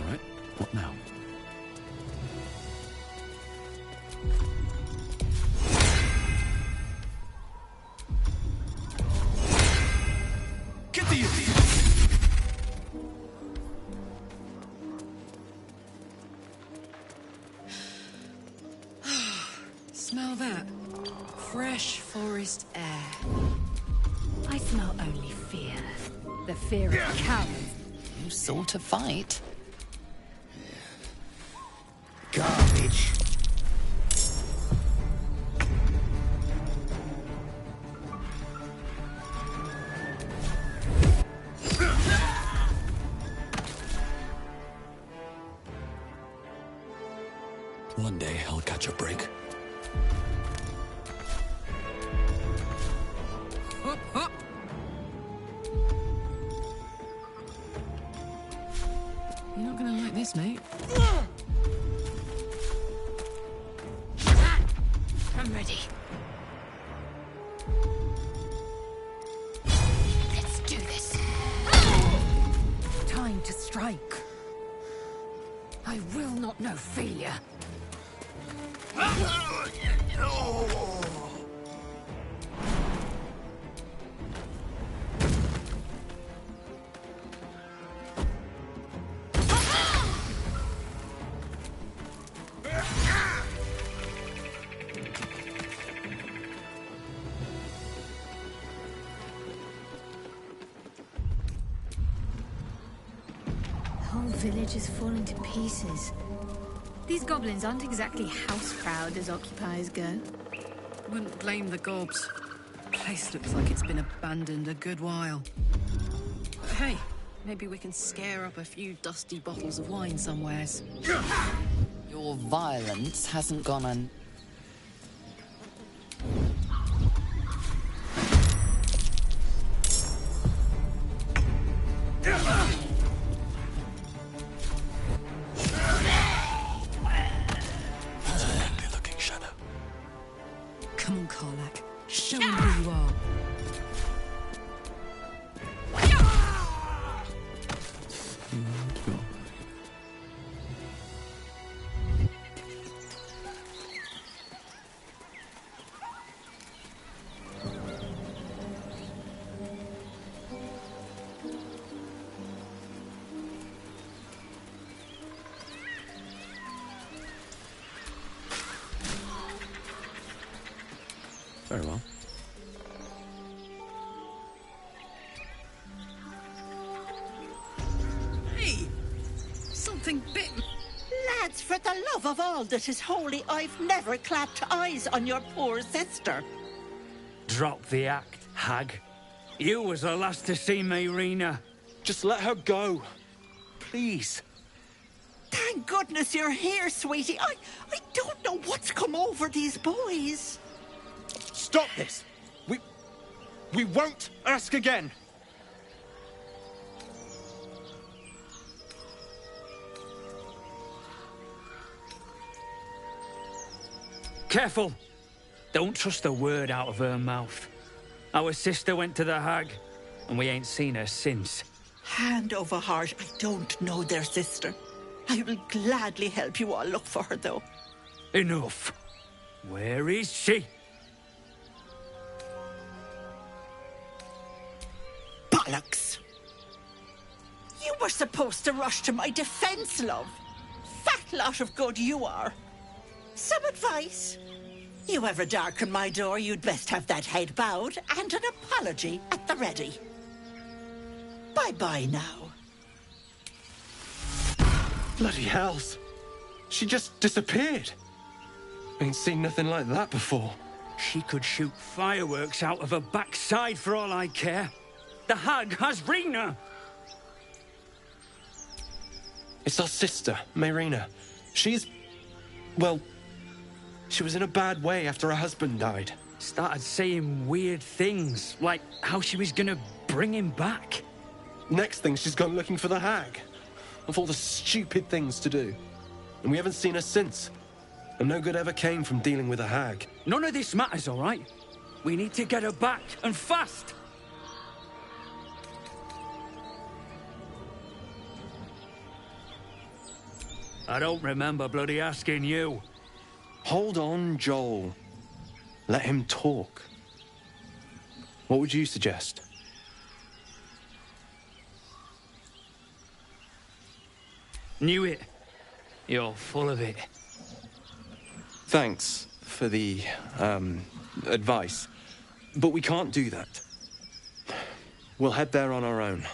B: right, what now?
R: Get the idiot!
C: Smell that? Fresh forest air.
O: I smell only fear. The fear of cowards.
E: You sought a fight.
Q: Garbage.
B: One day I'll catch a break.
C: Hop, hop. You're not gonna like this, mate.
O: I'm ready. Let's do this. Time to strike. I will not know failure.
P: The whole village is falling to pieces. These goblins aren't exactly house-proud as occupiers go.
C: Wouldn't blame the gobs. Place looks like it's been abandoned a good while. But hey, maybe we can scare up a few dusty bottles of wine somewheres.
E: Your violence hasn't gone un...
B: Looking shadow.
C: Come on, Karlak. Show them who you are.
B: Very well.
C: Hey! Something bit...
G: Lads, for the love of all that is holy, I've never clapped eyes on your poor sister.
L: Drop the act, hag. You was the last to see Mayrina.
W: Just let her go. Please.
G: Thank goodness you're here, sweetie. I don't know what's come over these boys.
W: Stop this! We won't ask again!
L: Careful! Don't trust a word out of her mouth. Our sister went to the hag, and we ain't seen her since.
G: Hand over heart, I don't know their sister. I will gladly help you all look for her, though.
L: Enough. Where is she?
G: Bollocks! You were supposed to rush to my defense, love. Fat lot of good you are. Some advice? You ever darken my door, you'd best have that head bowed and an apology at the ready. Bye-bye now.
W: Bloody hells. She just disappeared. Ain't seen nothing like that before.
L: She could shoot fireworks out of her backside for all I care. The hag has Rena!
W: It's our sister, Mayrina. She's... well... she was in a bad way after her husband died.
L: started saying weird things, like how she was gonna bring him back.
W: Next thing, she's gone looking for the hag. Of all the stupid things to do. And we haven't seen her since. And no good ever came from dealing with a hag.
L: None of this matters, all right? We need to get her back, and fast! I don't remember bloody asking you.
W: Hold on, Joel. Let him talk. What would you suggest?
L: Knew it. You're full of it.
W: Thanks for the, advice. But we can't do that. We'll head there on our own.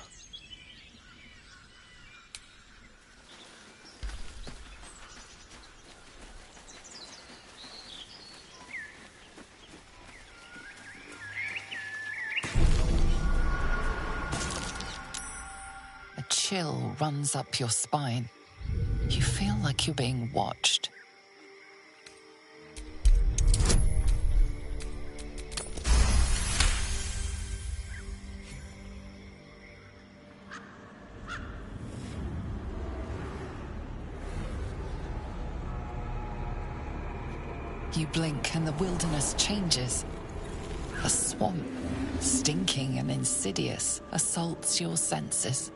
E: A chill runs up your spine. You feel like you're being watched. You blink and the wilderness changes. A swamp, stinking and insidious, assaults your senses.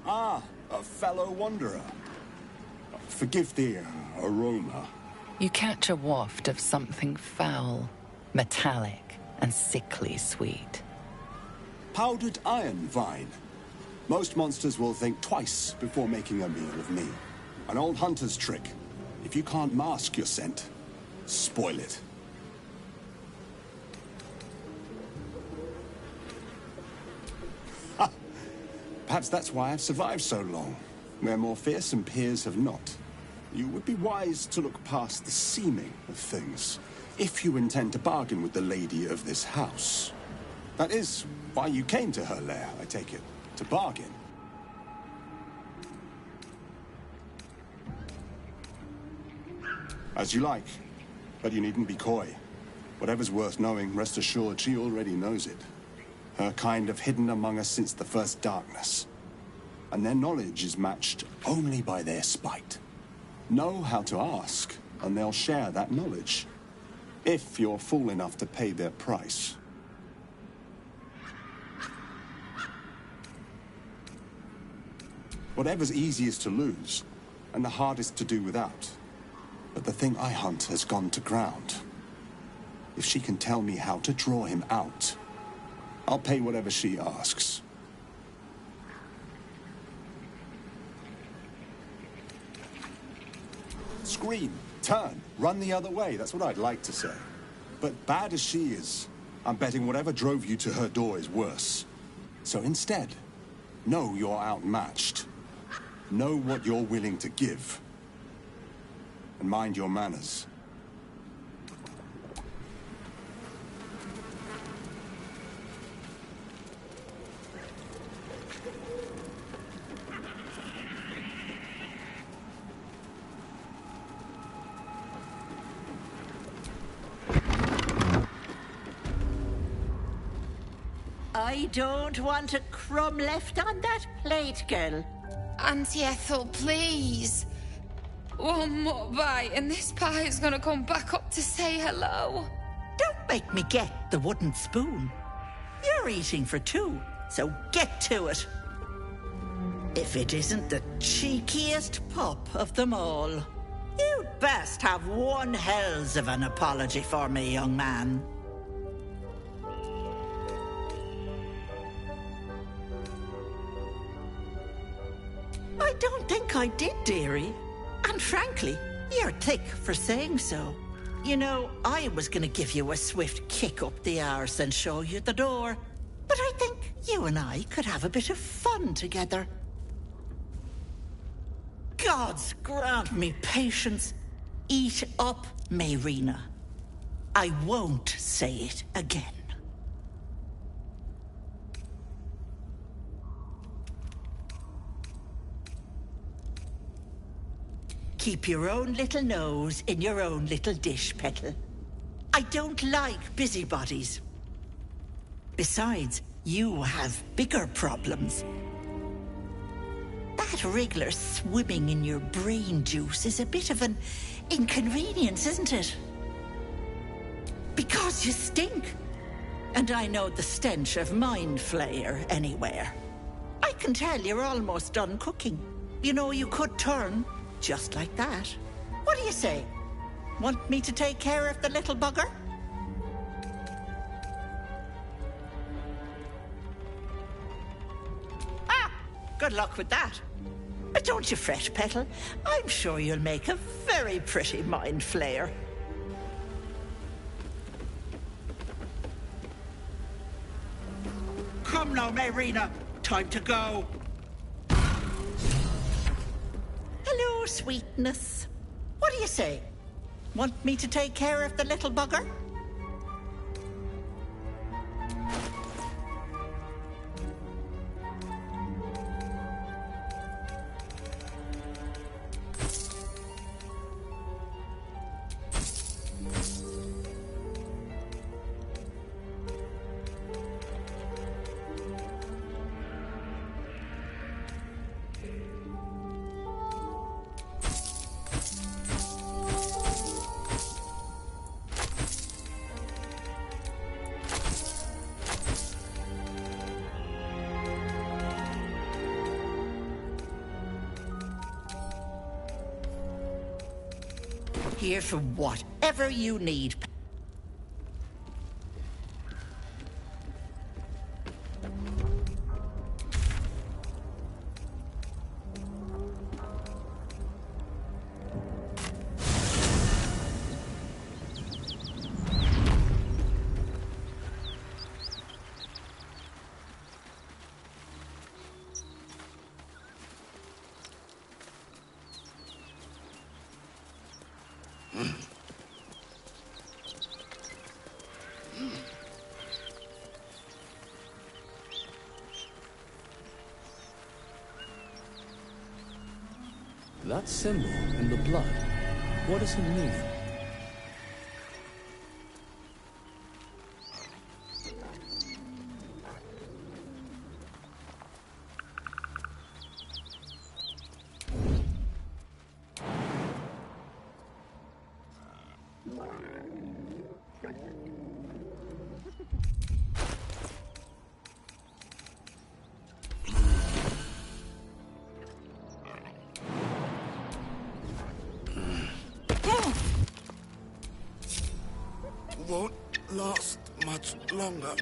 M: Ah, a fellow wanderer. Forgive the aroma.
E: You catch a waft of something foul, metallic, and sickly sweet.
M: Powdered iron vine. Most monsters will think twice before making a meal of me. An old hunter's trick. If you can't mask your scent, spoil it. Ha! Perhaps that's why I've survived so long. Where more fearsome peers have not. You would be wise to look past the seeming of things, if you intend to bargain with the lady of this house. That is why you came to her lair, I take it, to bargain. As you like, but you needn't be coy. Whatever's worth knowing, rest assured she already knows it. Her kind have hidden among us since the first darkness. And their knowledge is matched only by their spite. Know how to ask, and they'll share that knowledge. If you're fool enough to pay their price. Whatever's easiest to lose, and the hardest to do without. But the thing I hunt has gone to ground. If she can tell me how to draw him out, I'll pay whatever she asks. Scream, turn, run the other way, that's what I'd like to say. But bad as she is, I'm betting whatever drove you to her door is worse. So instead, know you're outmatched. Know what you're willing to give. And mind your manners.
G: I don't want a crumb left on that plate, girl.
U: Auntie Ethel, please.
K: One more bite, and this pie is gonna come back up to say hello.
G: Don't make me get the wooden spoon. You're eating for two, so get to it. If it isn't the cheekiest pup of them all. You'd best have one hells of an apology for me, young man. I don't think I did, dearie. And frankly, you're thick for saying so. You know, I was gonna give you a swift kick up the arse and show you the door. But I think you and I could have a bit of fun together. Gods grant me patience. Eat up, Mayrina. I won't say it again. Keep your own little nose in your own little dish, Petal. I don't like busybodies. Besides, you have bigger problems. That wriggler swimming in your brain juice is a bit of an inconvenience, isn't it? Because you stink. And I know the stench of mind flayer anywhere. I can tell you're almost done cooking. You know, you could turn just like that. What do you say? Want me to take care of the little bugger? Ah, good luck with that. But don't you fret, Petal. I'm sure you'll make a very pretty mind flayer. Come now, Mayrina. Time to go. Hello, sweetness. What do you say? Want me to take care of the little bugger? Here for whatever you need.
B: That symbol in the blood, what does it mean?
J: Won't last much longer.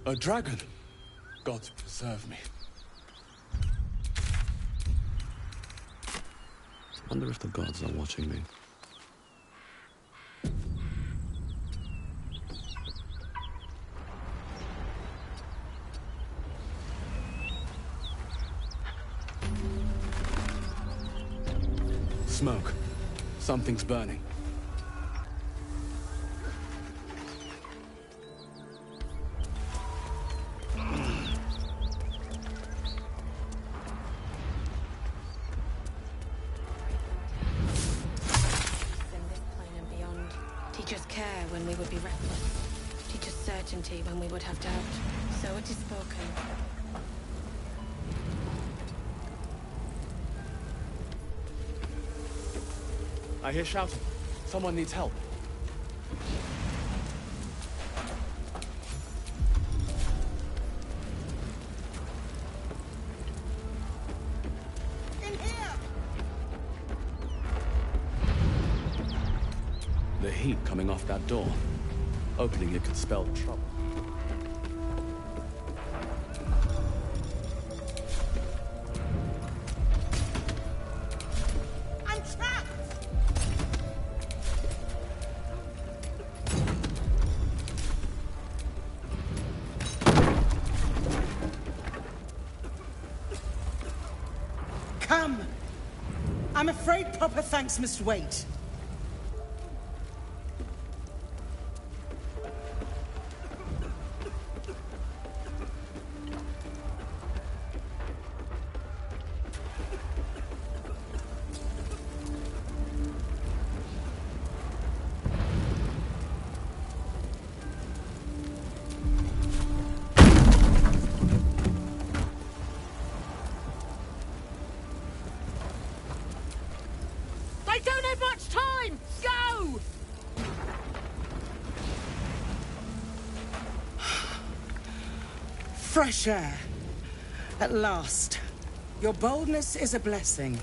W: A dragon? God preserve me.
B: Wonder if the gods are watching me.
W: Smoke. Something's burning.
K: Teach us care when we would be reckless. Teach us certainty when we would have doubt. So it is spoken.
B: I hear shouting. Someone needs help.
G: In here!
B: The heat coming off that door. Opening it could spell trouble.
G: I'm trapped! Come! I'm afraid proper thanks must wait.
C: I don't have much time! Go!
G: Fresh air. At last. Your boldness is a blessing.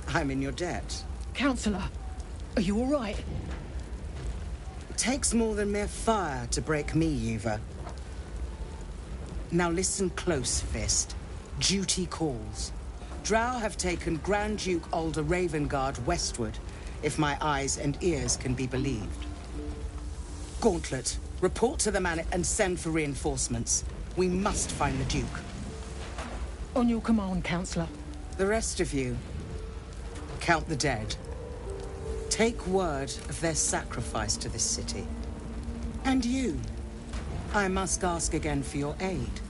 G: I'm in your debt.
N: Counselor, are you all right?
G: It takes more than mere fire to break me, Yuva. Now listen close, Fist. Duty calls. Drow have taken Grand Duke Alder Ravengard westward, if my eyes and ears can be believed. Gauntlet, report to the man and send for reinforcements. We must find the Duke.
N: On your command, Counselor.
G: The rest of you, count the dead. Take word of their sacrifice to this city. And you, I must ask again for your aid.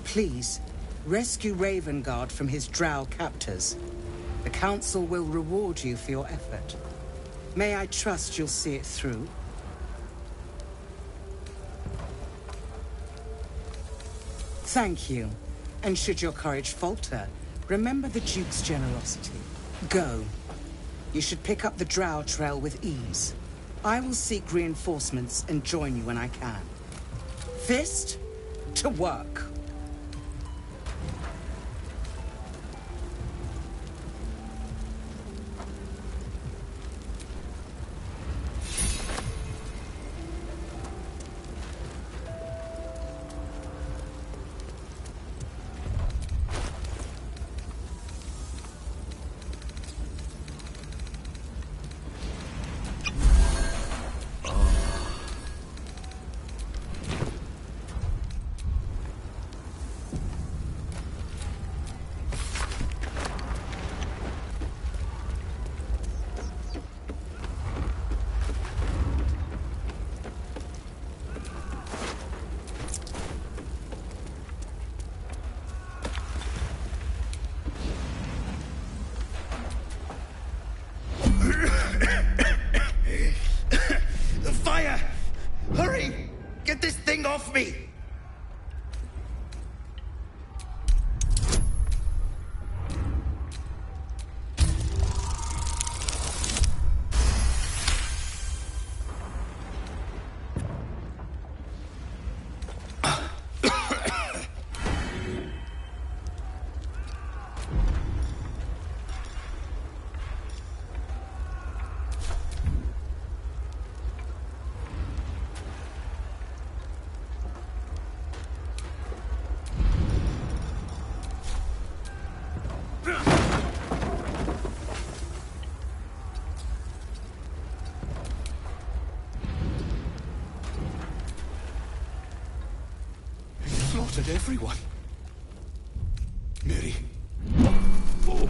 G: Please, rescue Ravengard from his drow captors. The Council will reward you for your effort. May I trust you'll see it through? Thank you. And should your courage falter, remember the Duke's generosity. Go. You should pick up the drow trail with ease. I will seek reinforcements and join you when I can. Fist, to work.
S: Fire! Hurry! Get this thing off me!
R: Slaughtered everyone. Miri. Oh,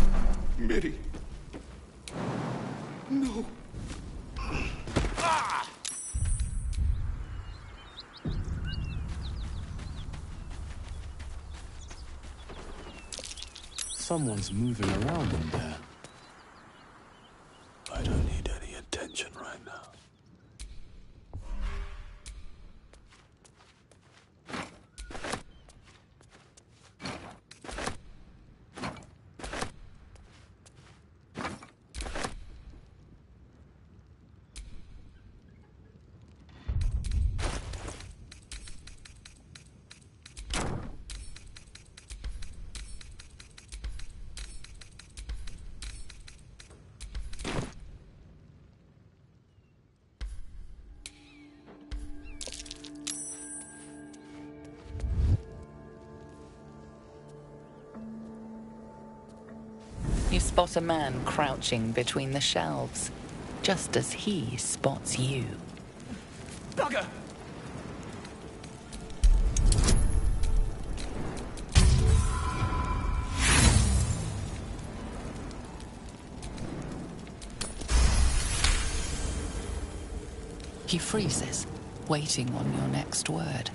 R: Miri. No.
B: Someone's moving around in there.
A: I don't need any attention right now.
E: You spot a man crouching between the shelves, just as he spots you.
L: Bugger!
E: He freezes, waiting on your next word.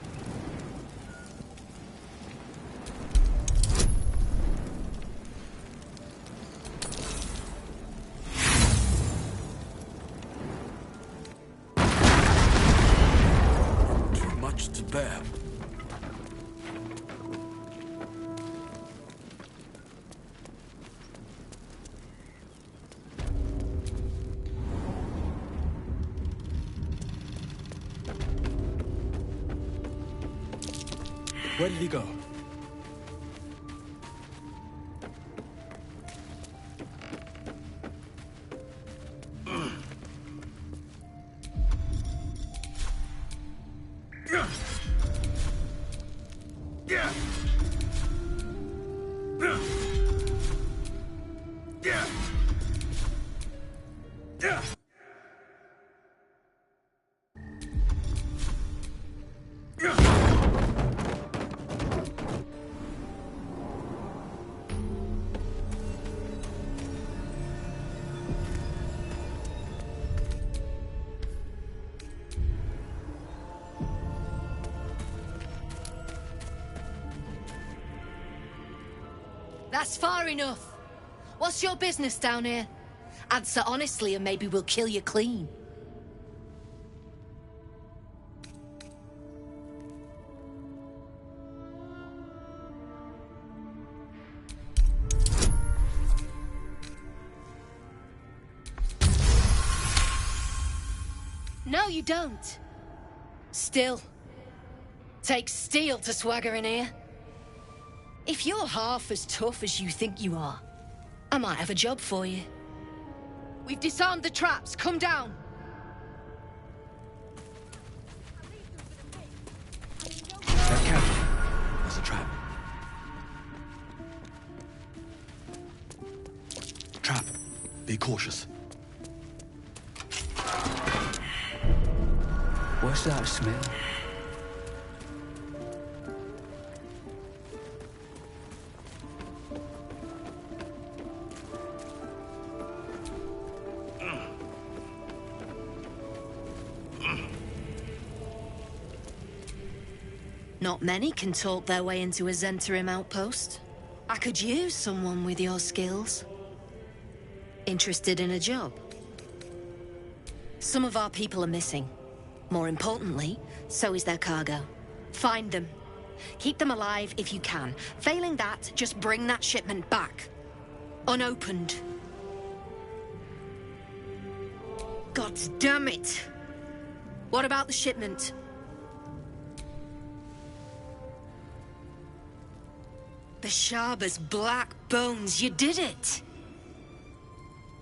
B: Too much to bear. Where did he go?
C: That's far enough. What's your business down here? Answer honestly and maybe we'll kill you clean. No, you don't. Still. Takes steel to swagger in here. If you're half as tough as you think you are, I might have a job for you. We've disarmed the traps. Come down.
B: Careful. There's a trap. Trap. Be cautious.
L: What's that smell?
C: Not many can talk their way into a Zentarim outpost. I could use someone with your skills. Interested in a job? Some of our people are missing. More importantly, so is their cargo. Find them. Keep them alive if you can. Failing that, just bring that shipment back. Unopened. God damn it! What about the shipment? The Sharber's black bones, you did it!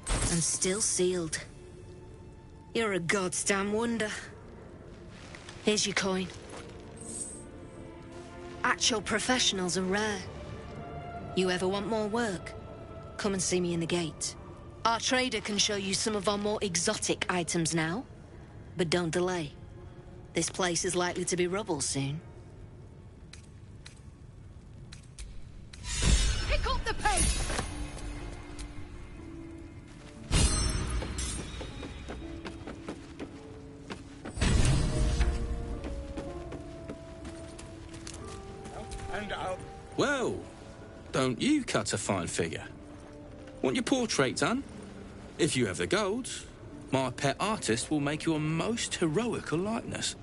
C: And still sealed. You're a goddamn wonder. Here's your coin. Actual professionals are rare. You ever want more work? Come and see me in the gate. Our trader can show you some of our more exotic items now. But don't delay. This place is likely to be rubble soon. Pick up the pace!
B: And out.
F: Well, don't you cut a fine figure? Want your portrait done? If you have the gold, my pet artist will make you a most heroical likeness.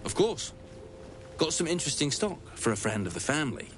F: Of course. Got some interesting stock for a friend of the family.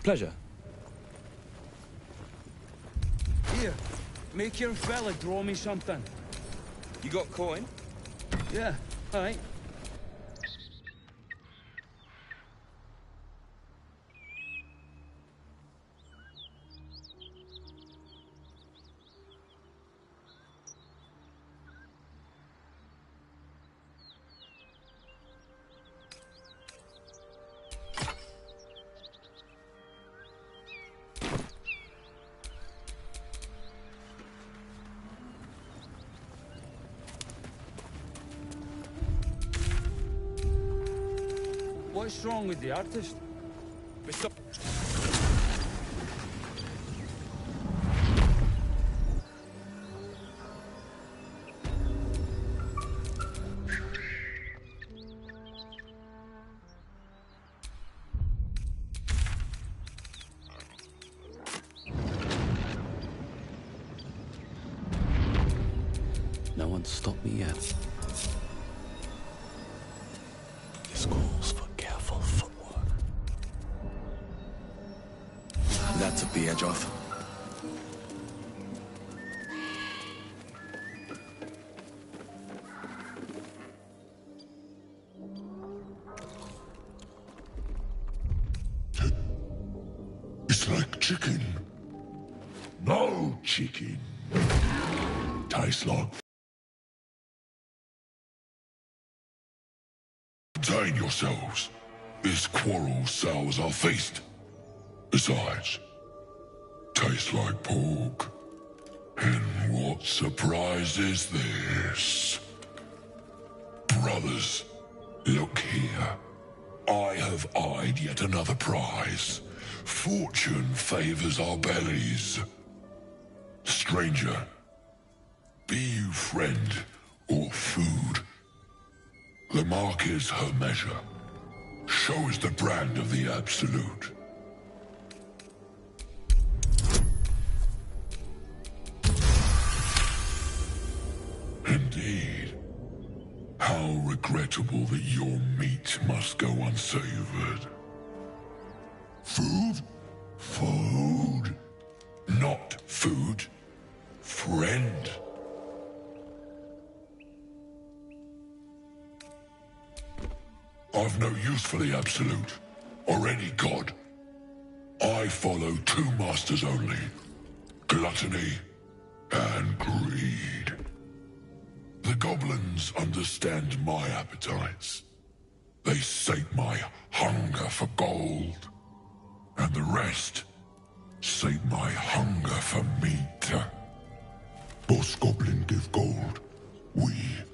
F: Pleasure.
L: Here, make your fella draw me something.
F: You got coin?
L: Yeah, aye. What's wrong with the artist?
B: No one's stopped me yet.
A: This calls for careful footwork.
B: That took the edge off.
A: It's like chicken. No chicken. Tastes like... Contain yourselves. This quarrel sours our feast. Besides, tastes like pork. And what surprise is this? Brothers, look here. I have eyed yet another prize. Fortune favors our bellies. Stranger, be you friend or food. The mark is her measure. Show is the brand of the absolute. Indeed. How regrettable that your meat must go unsavored. Food? Food. Not food. Friend. I've no use for the Absolute, or any god. I follow two masters only. Gluttony and greed. The goblins understand my appetites. They sate my hunger for gold. And the rest sate my hunger for meat. Boss goblin give gold. We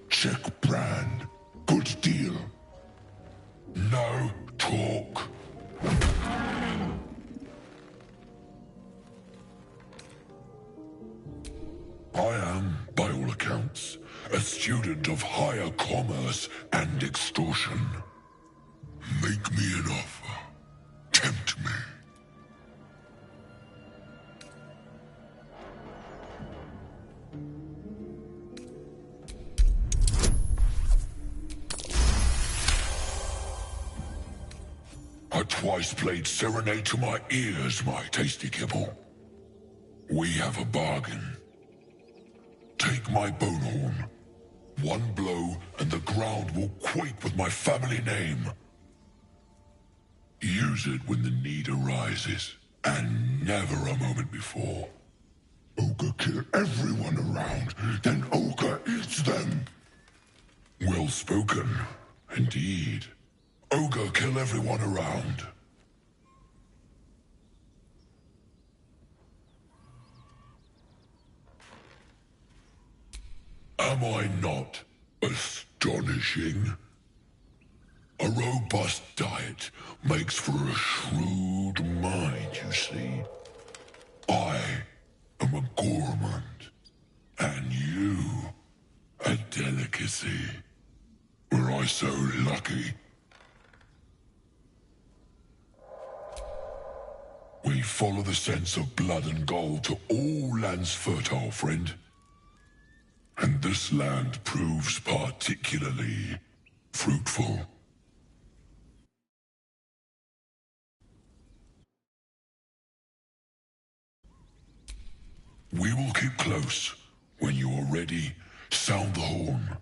A: check brand. Good deal. No talk. I am, by all accounts, a student of higher commerce and extortion. Make me an offer. Tempt me. I twice played serenade to my ears, my tasty kibble. We have a bargain. Take my bone horn. One blow, and the ground will quake with my family name. Use it when the need arises, and never a moment before. Ogre kill everyone around, then Ogre eats them. Well spoken, indeed. Ogre kill everyone around. Am I not astonishing? A robust diet makes for a shrewd mind, you see. I am a gourmand, and you a delicacy. Were I so lucky? We follow the sense of blood and gold to all lands fertile, friend. And this land proves particularly fruitful. We will keep close. When you are ready, sound the horn.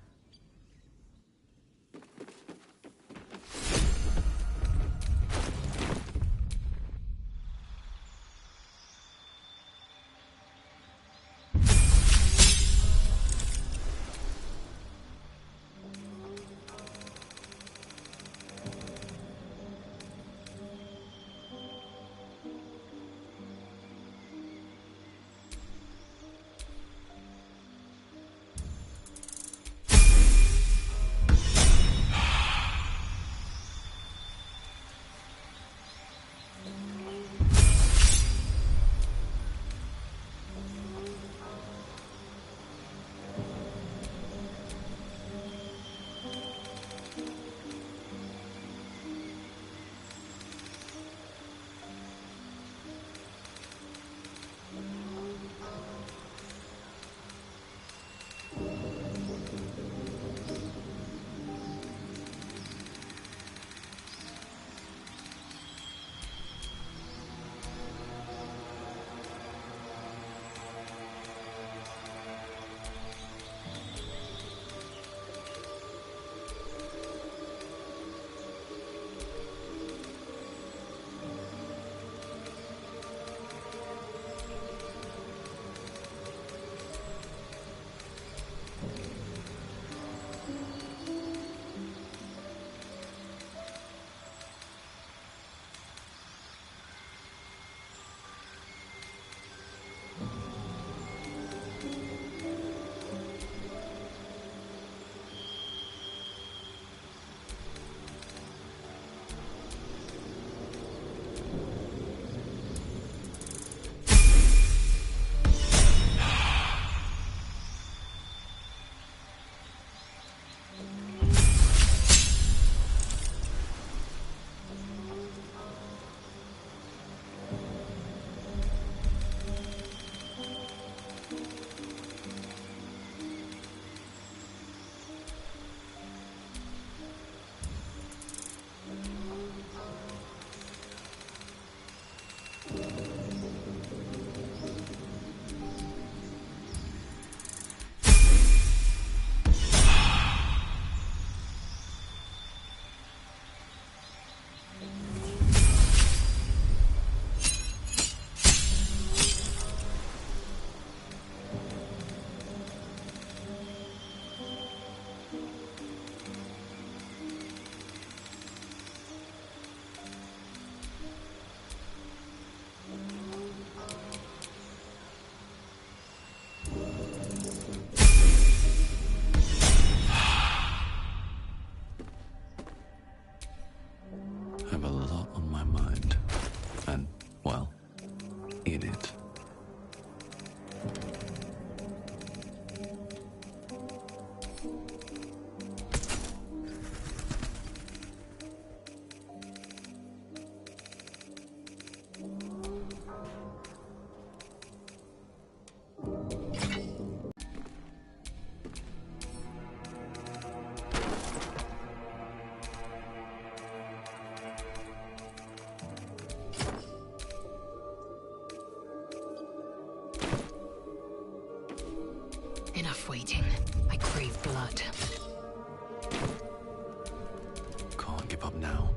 D: I have a lot on my mind. And, well, in it.
O: Enough waiting. I crave blood.
D: Can't give up now.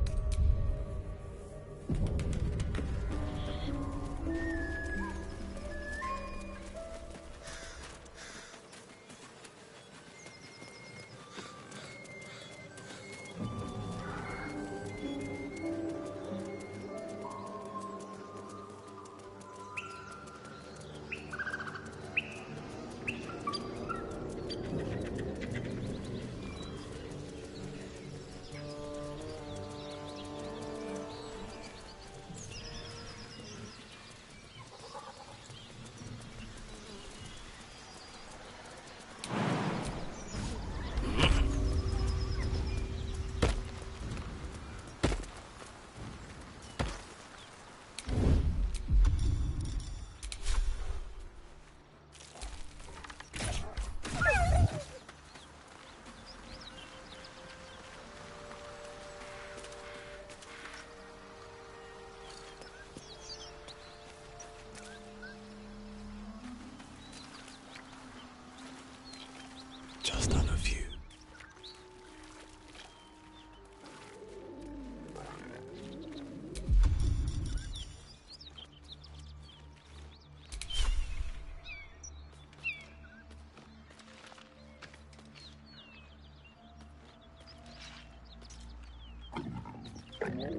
O: Come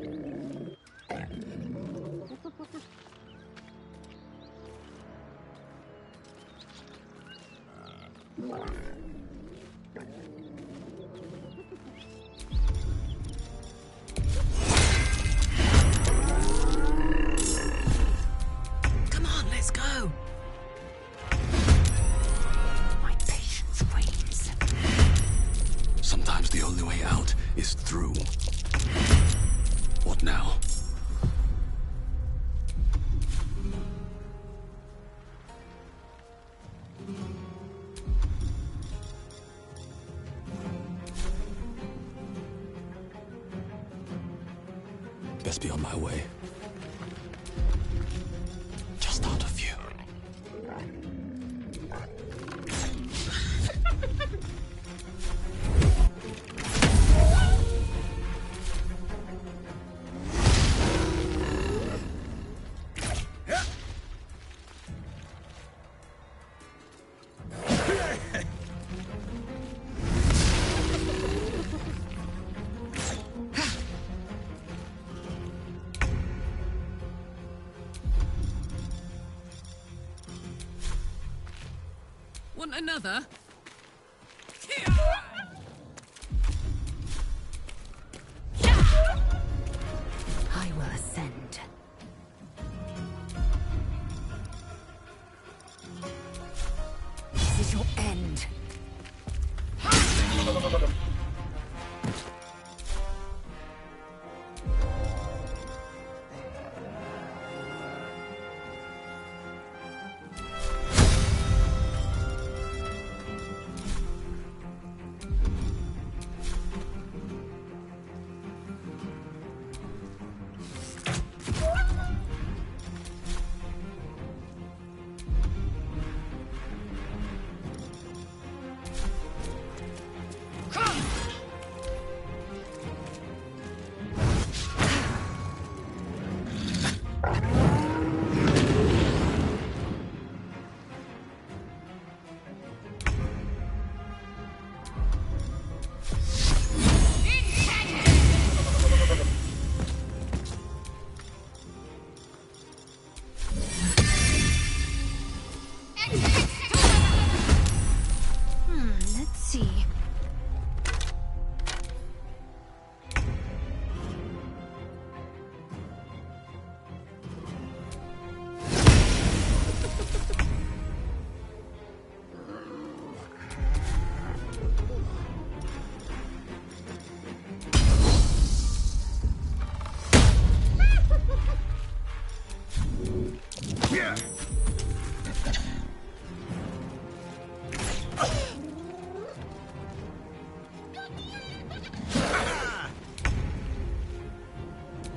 O: on, let's go. My patience wanes.
D: Sometimes the only way out is through. What now? Best be on my way. Just out of view.
C: Want another?
O: I will ascend. This is your end.
P: Let's see.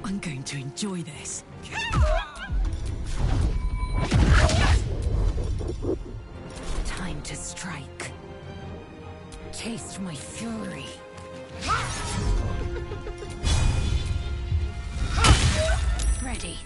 C: I'm going to enjoy this.
O: Time to strike. Taste my fury. Ready.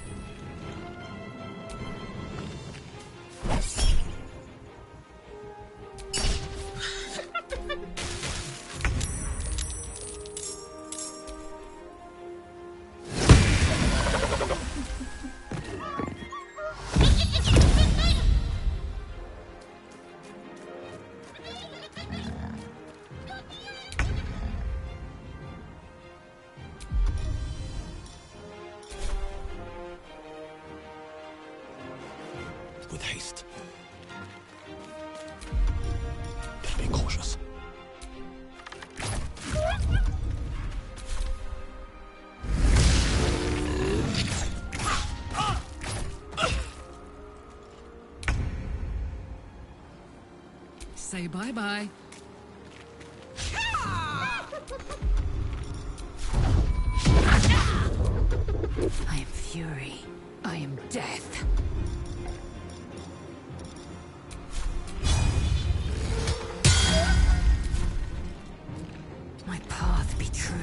D: With haste. Better be cautious.
C: Say bye-bye.
O: I am fury. I am death. My path be true.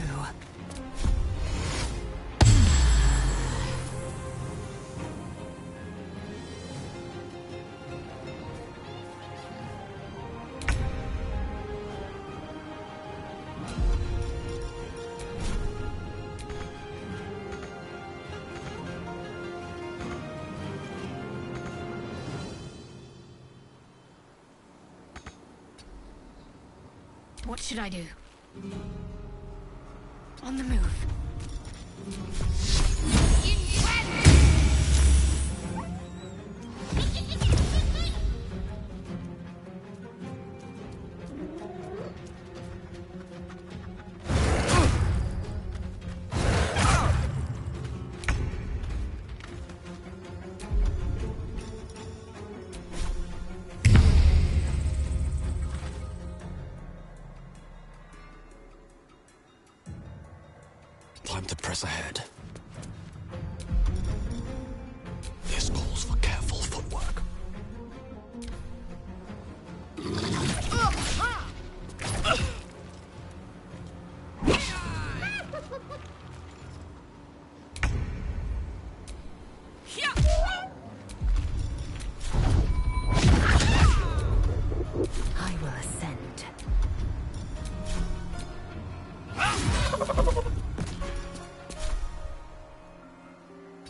O: What should I do? On the move.
D: Time to press ahead. This calls for careful footwork.
O: I will ascend.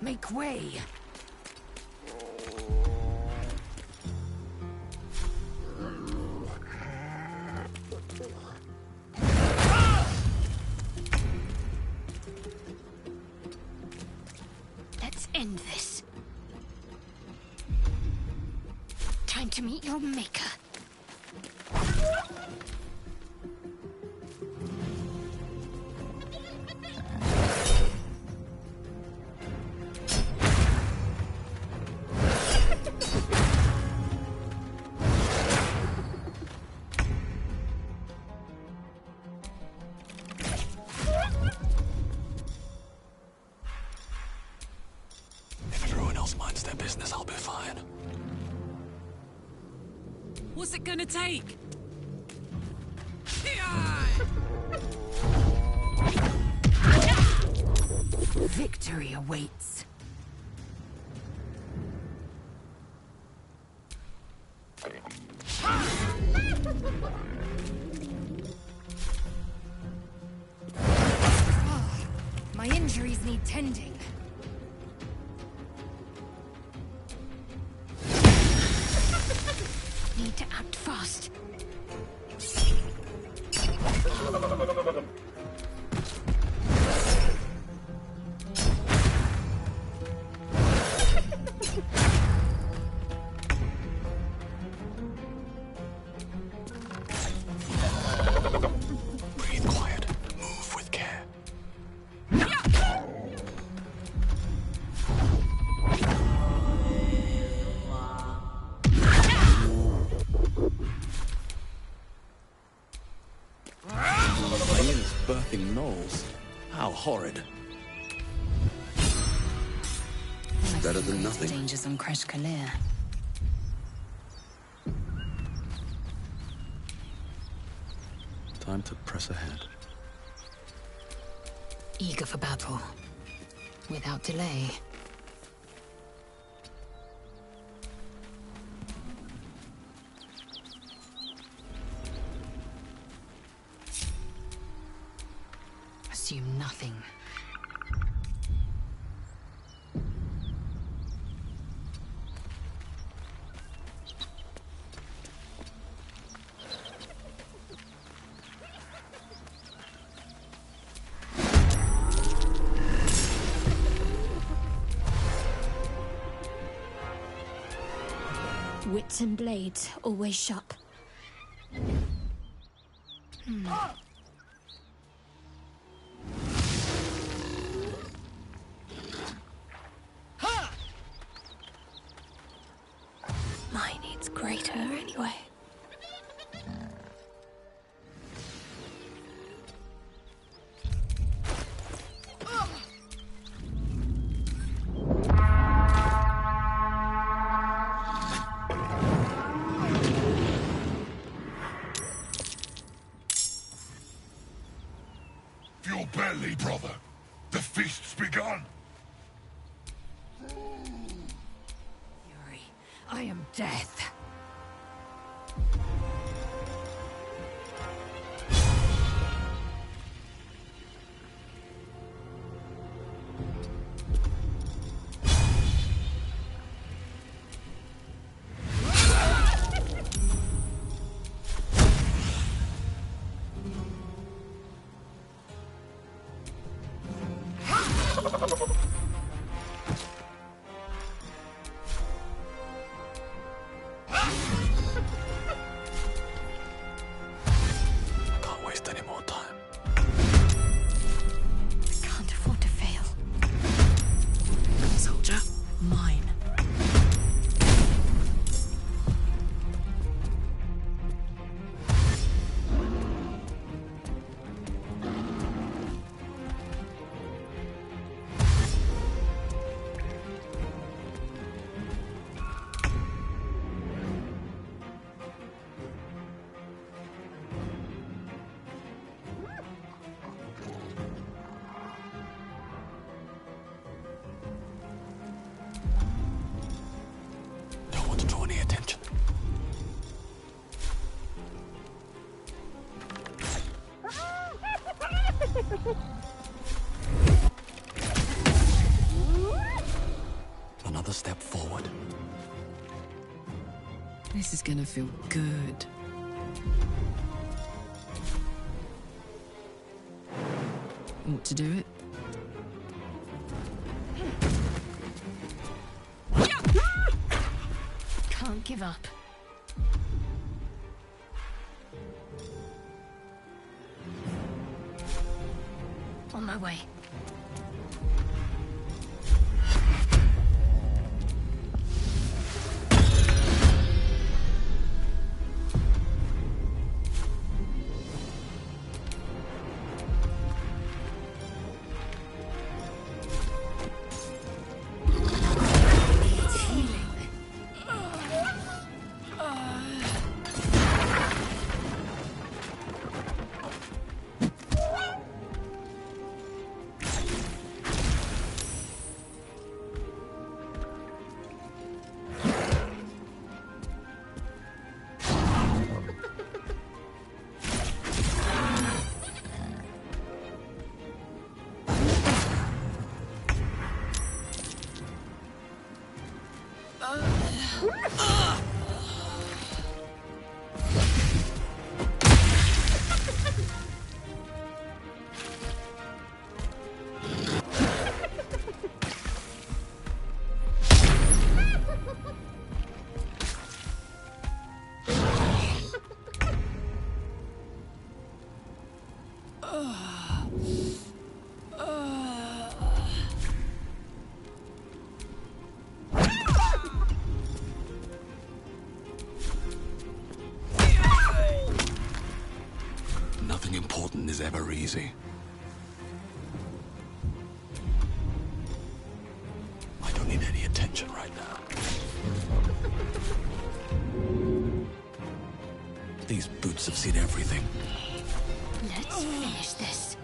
O: Make way. Let's end this. Time to meet your maker.
D: If everyone else minds their business, I'll be fine.
C: What's it gonna take?
O: Victory awaits. My injuries need tending. Need to act fast.
D: Breathe quiet. Move with care. Hyenas birthing gnolls. How horrid. Better than nothing.
O: Dangers on Kresh Kalir.
D: Time to press ahead.
O: Eager for battle. Without delay. Assume nothing.
P: Wits and blades, always sharp.
O: Mine needs greater anyway.
A: Your belly, brother. The feast's begun.
O: I am death.
D: Another step forward.
C: This is gonna feel good. Want to do it?
O: Can't give up. On my way.
D: Nothing important is ever easy. I don't need any attention right now. These boots have seen everything.
O: Let's finish this.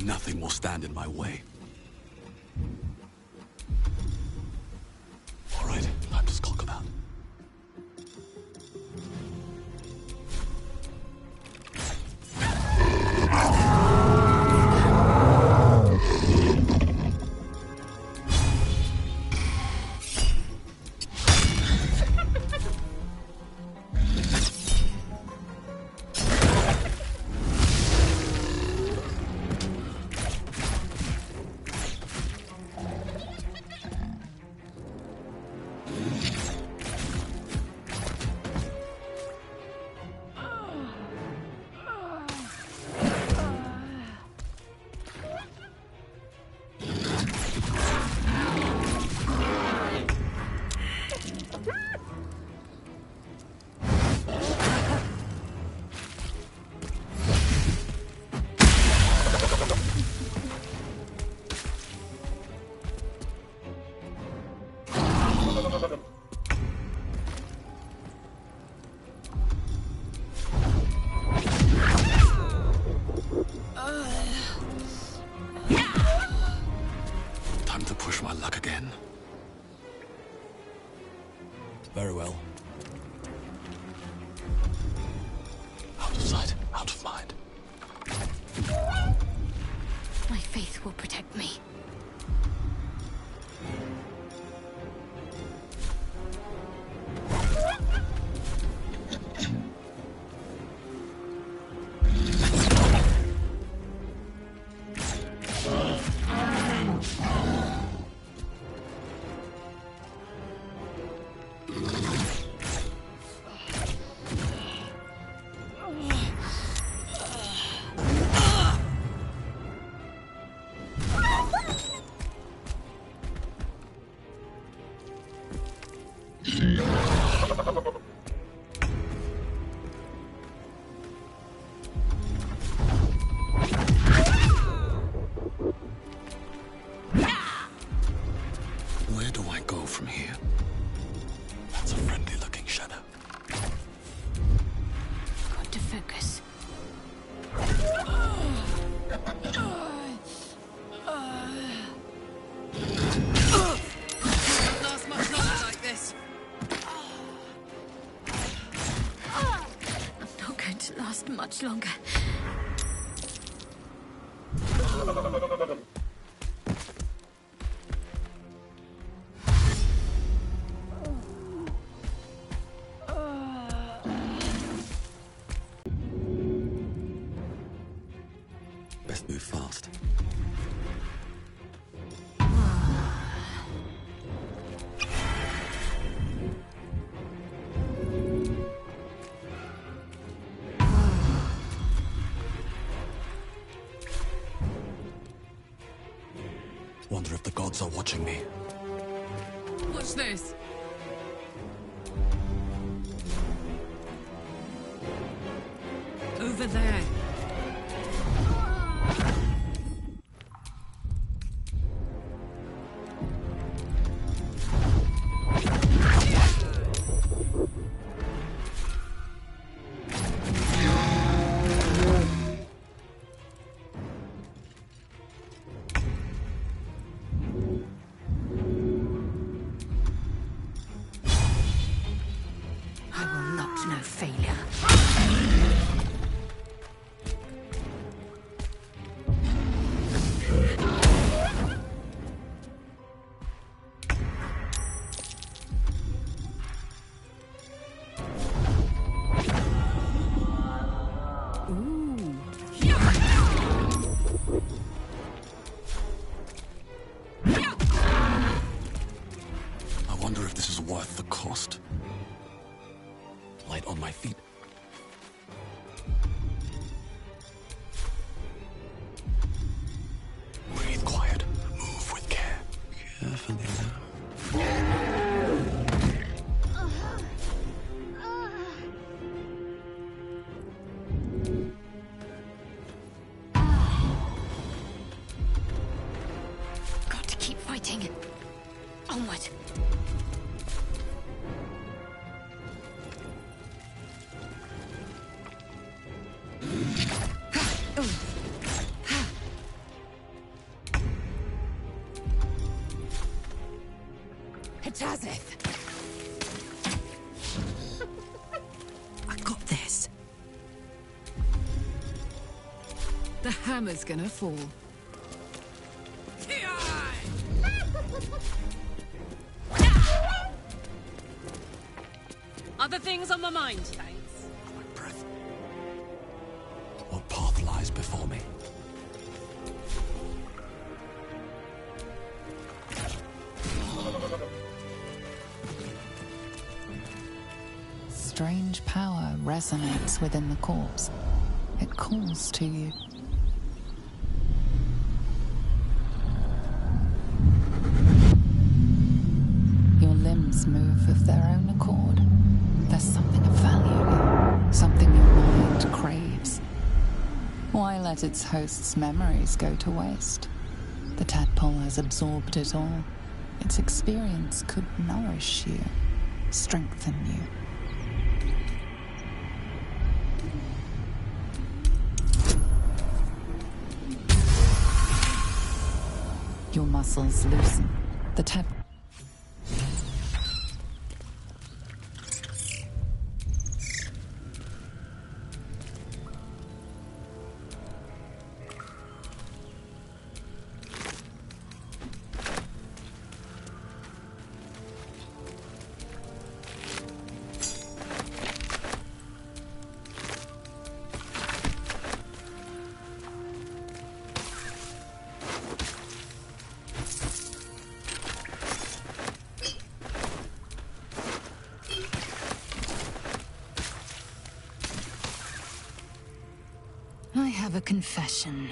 D: Nothing will stand in my way. All right, time to skulk about. Time to push my luck again. Very well. Out of sight, out of mind.
U: My faith will protect me.
D: Where do I go from here? That's a friendly-looking shadow.
U: Got to focus.
C: Don't last much longer like this.
U: I'm not going to last much longer.
D: Best move fast. Wonder if the gods are watching me.
C: Watch this. Over there.
U: I will not know failure.
D: I wonder if this is worth the cost. Light on my feet. Breathe quiet. Move with care. Carefully now.
U: Got to keep fighting. Onward.
C: Hatazeth. I got this. The hammer's gonna fall. Other things on my mind, thanks.
D: My breath. What path lies before me?
E: Strange power resonates within the corpse. It calls to you. Your limbs move of their own accord. There's something of value, something your mind craves. Why let its host's memories go to waste? The tadpole has absorbed it all. Its experience could nourish you, strengthen you. Your muscles loosen. The tap. I have a confession.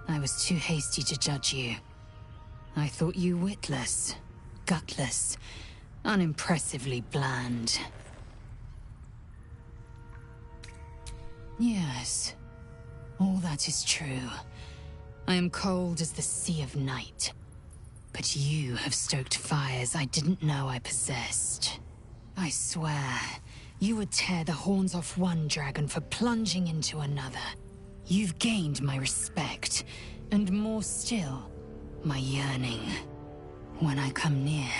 E: I was too hasty to judge you. I thought you witless, gutless, unimpressively bland. Yes, all that is true. I am cold as the sea of night. But you have stoked fires I didn't know I possessed. I swear, you would tear the horns off one dragon for plunging into another. You've gained my respect, and more still, my yearning. When I come near,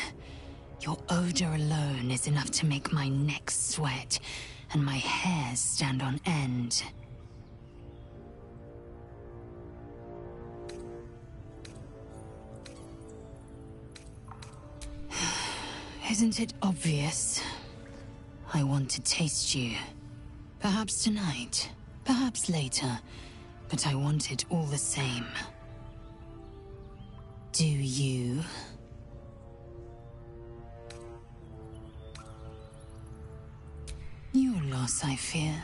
E: your odor alone is enough to make my neck sweat and my hairs stand on end. Isn't it obvious? I want to taste you. Perhaps tonight, perhaps later, but I want it all the same. Do you? Your loss, I fear.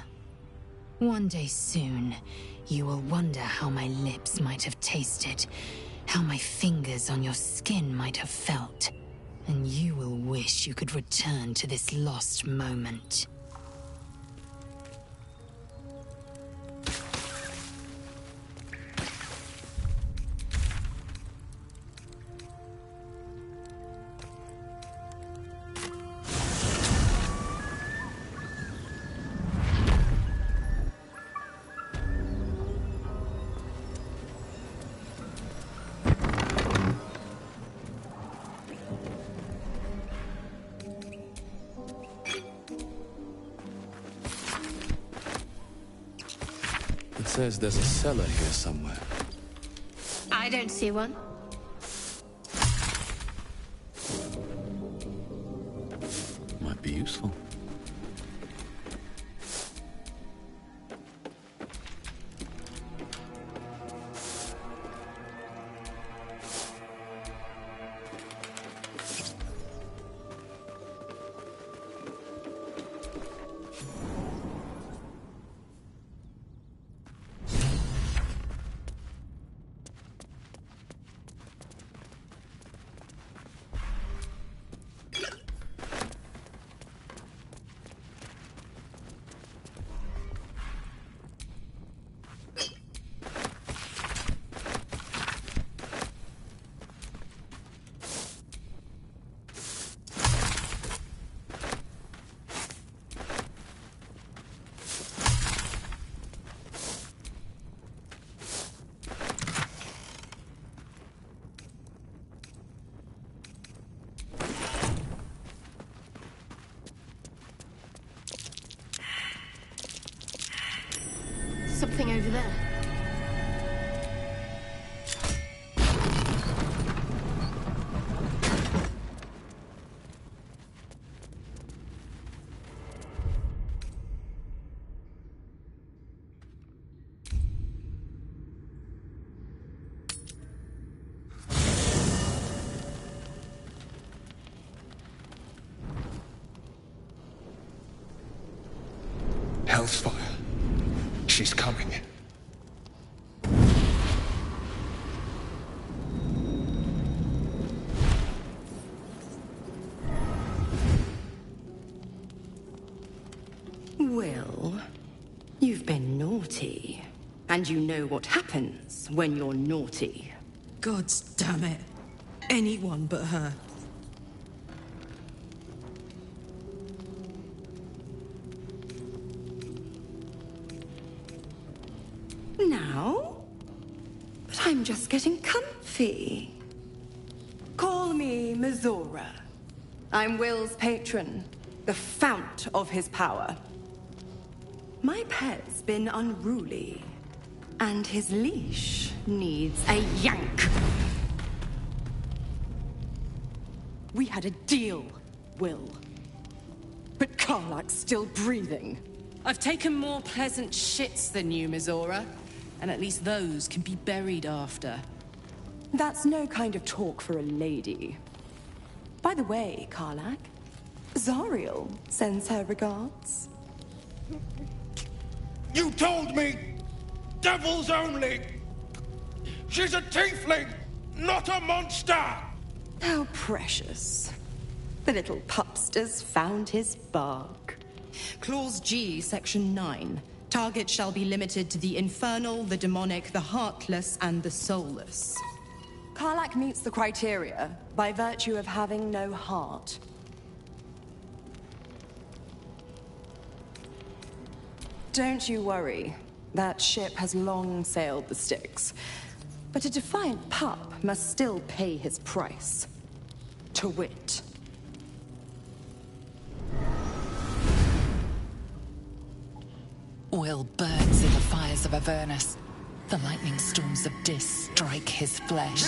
E: One day soon, you will wonder how my lips might have tasted, how my fingers on your skin might have felt. And you will wish you could return to this lost moment.
D: It says there's a cellar here somewhere.
P: I don't see one.
D: Might be useful.
P: Something over there.
R: Hellfire. She's coming.
H: Well, you've been naughty. And you know what happens when you're naughty.
C: God damn it. anyone but her.
H: Now? But I'm just getting comfy. Call me Mizora. I'm Will's patron, the fount of his power. My pet's been unruly, and his leash needs a yank.
C: We had a deal, Will. But Karlak's still breathing. I've taken more pleasant shits than you, Mizora. And at least those can be buried after.
H: That's no kind of talk for a lady. By the way, Karlak, Zariel sends her regards.
S: You told me! Devils only! She's a tiefling, not a monster!
H: How precious. The little pupster's found his bark.
I: Clause G, Section 9. Target shall be limited to the infernal, the demonic, the heartless, and the soulless.
H: Karlak meets the criteria by virtue of having no heart. Don't you worry. That ship has long sailed the Styx. But a defiant pup must still pay his price. To wit.
E: Will burns in the fires of Avernus. The lightning storms of Dis strike his flesh.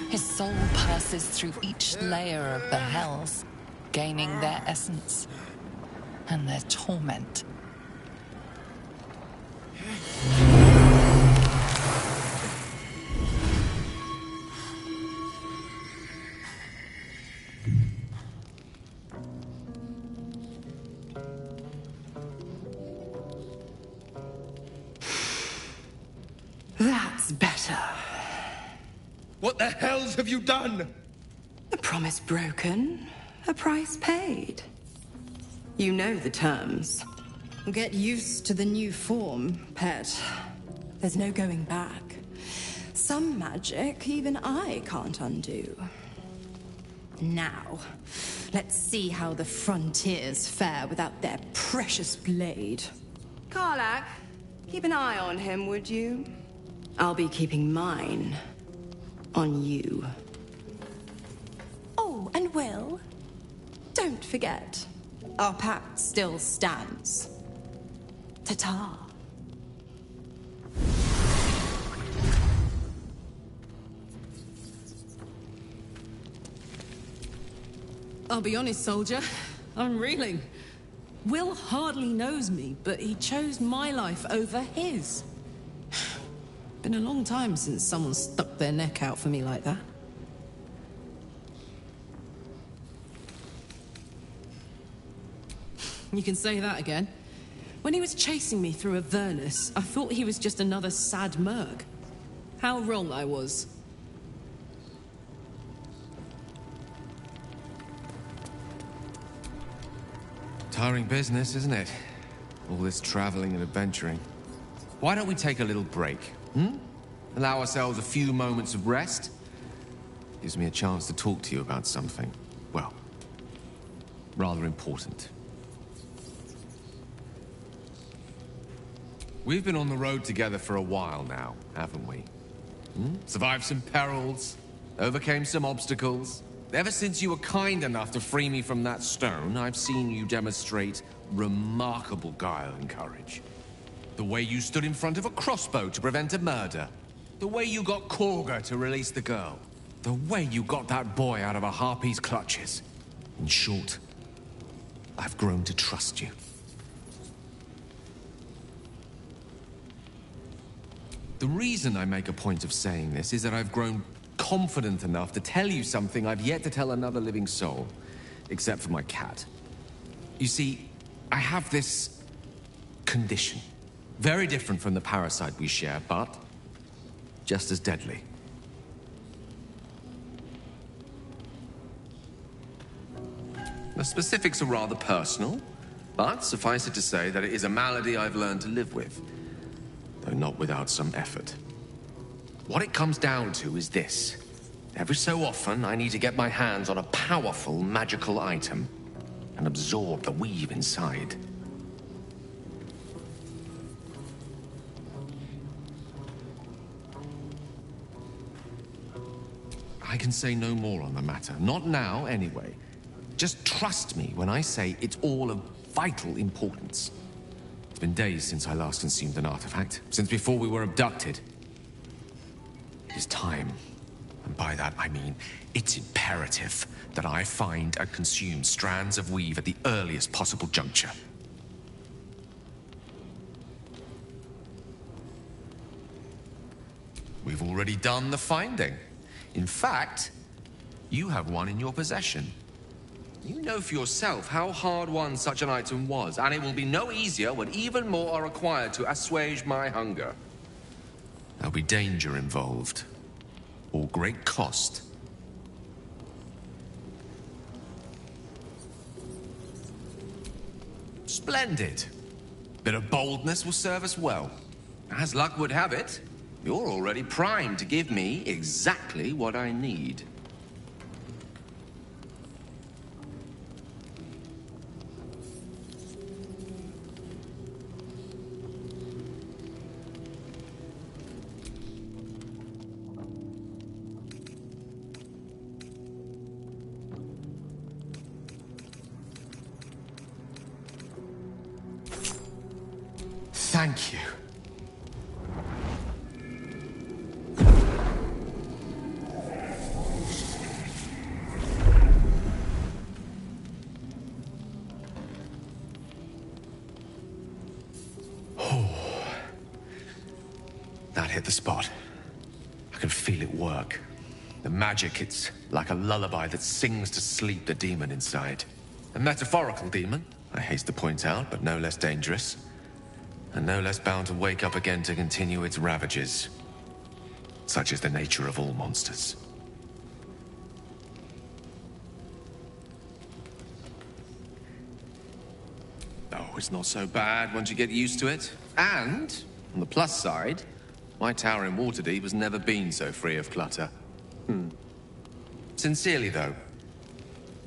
E: His soul passes through each layer of the hells, gaining their essence and their torment.
H: That's better.
S: What the hells have you done?
H: A promise broken, a price paid. You know the terms.
I: Get used to the new form, pet.
H: There's no going back. Some magic even I can't undo.
I: Now, let's see how the frontiers fare without their precious blade.
H: Karlak, keep an eye on him, would you? I'll be keeping mine on you. Oh, and Will, don't forget, our pact still stands. Ta-ta.
C: I'll be honest, soldier. I'm reeling. Will hardly knows me, but he chose my life over his. Been a long time since someone stuck their neck out for me like that. You can say that again. When he was chasing me through Avernus, I thought he was just another sad merc. How wrong I was.
T: Tiring business, isn't it? All this traveling and adventuring. Why don't we take a little break, Allow ourselves a few moments of rest? Gives me a chance to talk to you about something, well, rather important. We've been on the road together for a while now, haven't we? Survived some perils, overcame some obstacles. Ever since you were kind enough to free me from that stone, I've seen you demonstrate remarkable guile and courage. The way you stood in front of a crossbow to prevent a murder. The way you got Korga to release the girl. The way you got that boy out of a harpy's clutches. In short, I've grown to trust you. The reason I make a point of saying this is that I've grown confident enough to tell you something I've yet to tell another living soul, except for my cat. You see, I have this condition. Very different from the parasite we share, but just as deadly. The specifics are rather personal, but suffice it to say that it is a malady I've learned to live with, though not without some effort. What it comes down to is this. Every so often, I need to get my hands on a powerful magical item and absorb the weave inside. I can say no more on the matter. Not now, anyway. Just trust me when I say it's all of vital importance. It's been days since I last consumed an artifact, since before we were abducted. It is time. And by that, I mean it's imperative that I find and consume strands of weave at the earliest possible juncture. We've already done the finding. In fact, you have one in your possession. You know for yourself how hard-won such an item was, and it will be no easier when even more are required to assuage my hunger. There'll be danger involved, or great cost. Splendid. Bit of boldness will serve us well. As luck would have it, you're already primed to give me exactly what I need. Thank you. That hit the spot. I can feel it work. The magic, it's like a lullaby that sings to sleep the demon inside. A metaphorical demon, I haste to point out, but no less dangerous. And no less bound to wake up again to continue its ravages. Such is the nature of all monsters. Oh, it's not so bad once you get used to it. And, on the plus side, my tower in Waterdeep has never been so free of clutter. Sincerely, though,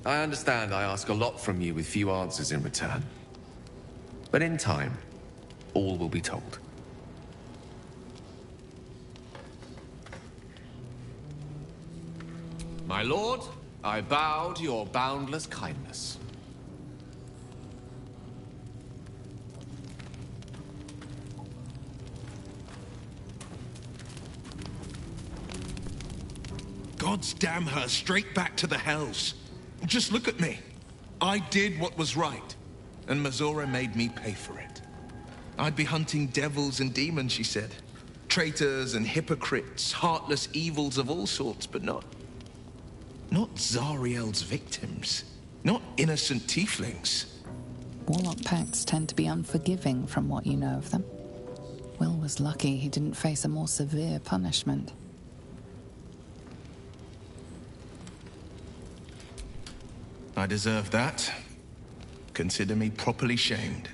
T: I understand I ask a lot from you with few answers in return. But in time, all will be told. My lord, I bow to your boundless kindness.
R: Gods damn her, straight back to the hells. Just look at me. I did what was right, and Mazora made me pay for it. I'd be hunting devils and demons, she said. Traitors and hypocrites, heartless evils of all sorts, but not Zariel's victims. Not innocent tieflings.
E: Warlock pacts tend to be unforgiving from what you know of them. Will was lucky he didn't face a more severe punishment.
R: I deserve that. Consider me properly shamed.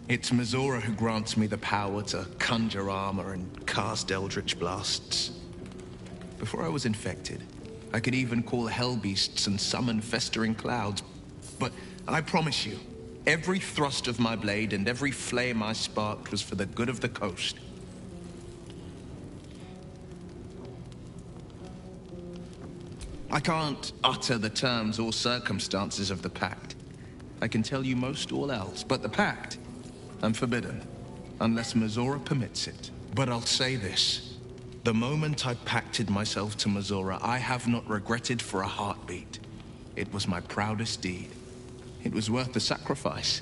R: It's Mazora who grants me the power to conjure armor and cast eldritch blasts. Before I was infected, I could even call hell beasts and summon festering clouds. But I promise you, every thrust of my blade and every flame I sparked was for the good of the coast. I can't utter the terms or circumstances of the pact. I can tell you most all else, but the pact, I'm forbidden, unless Mazora permits it. But I'll say this. The moment I pacted myself to Mazora, I have not regretted for a heartbeat. It was my proudest deed. It was worth the sacrifice.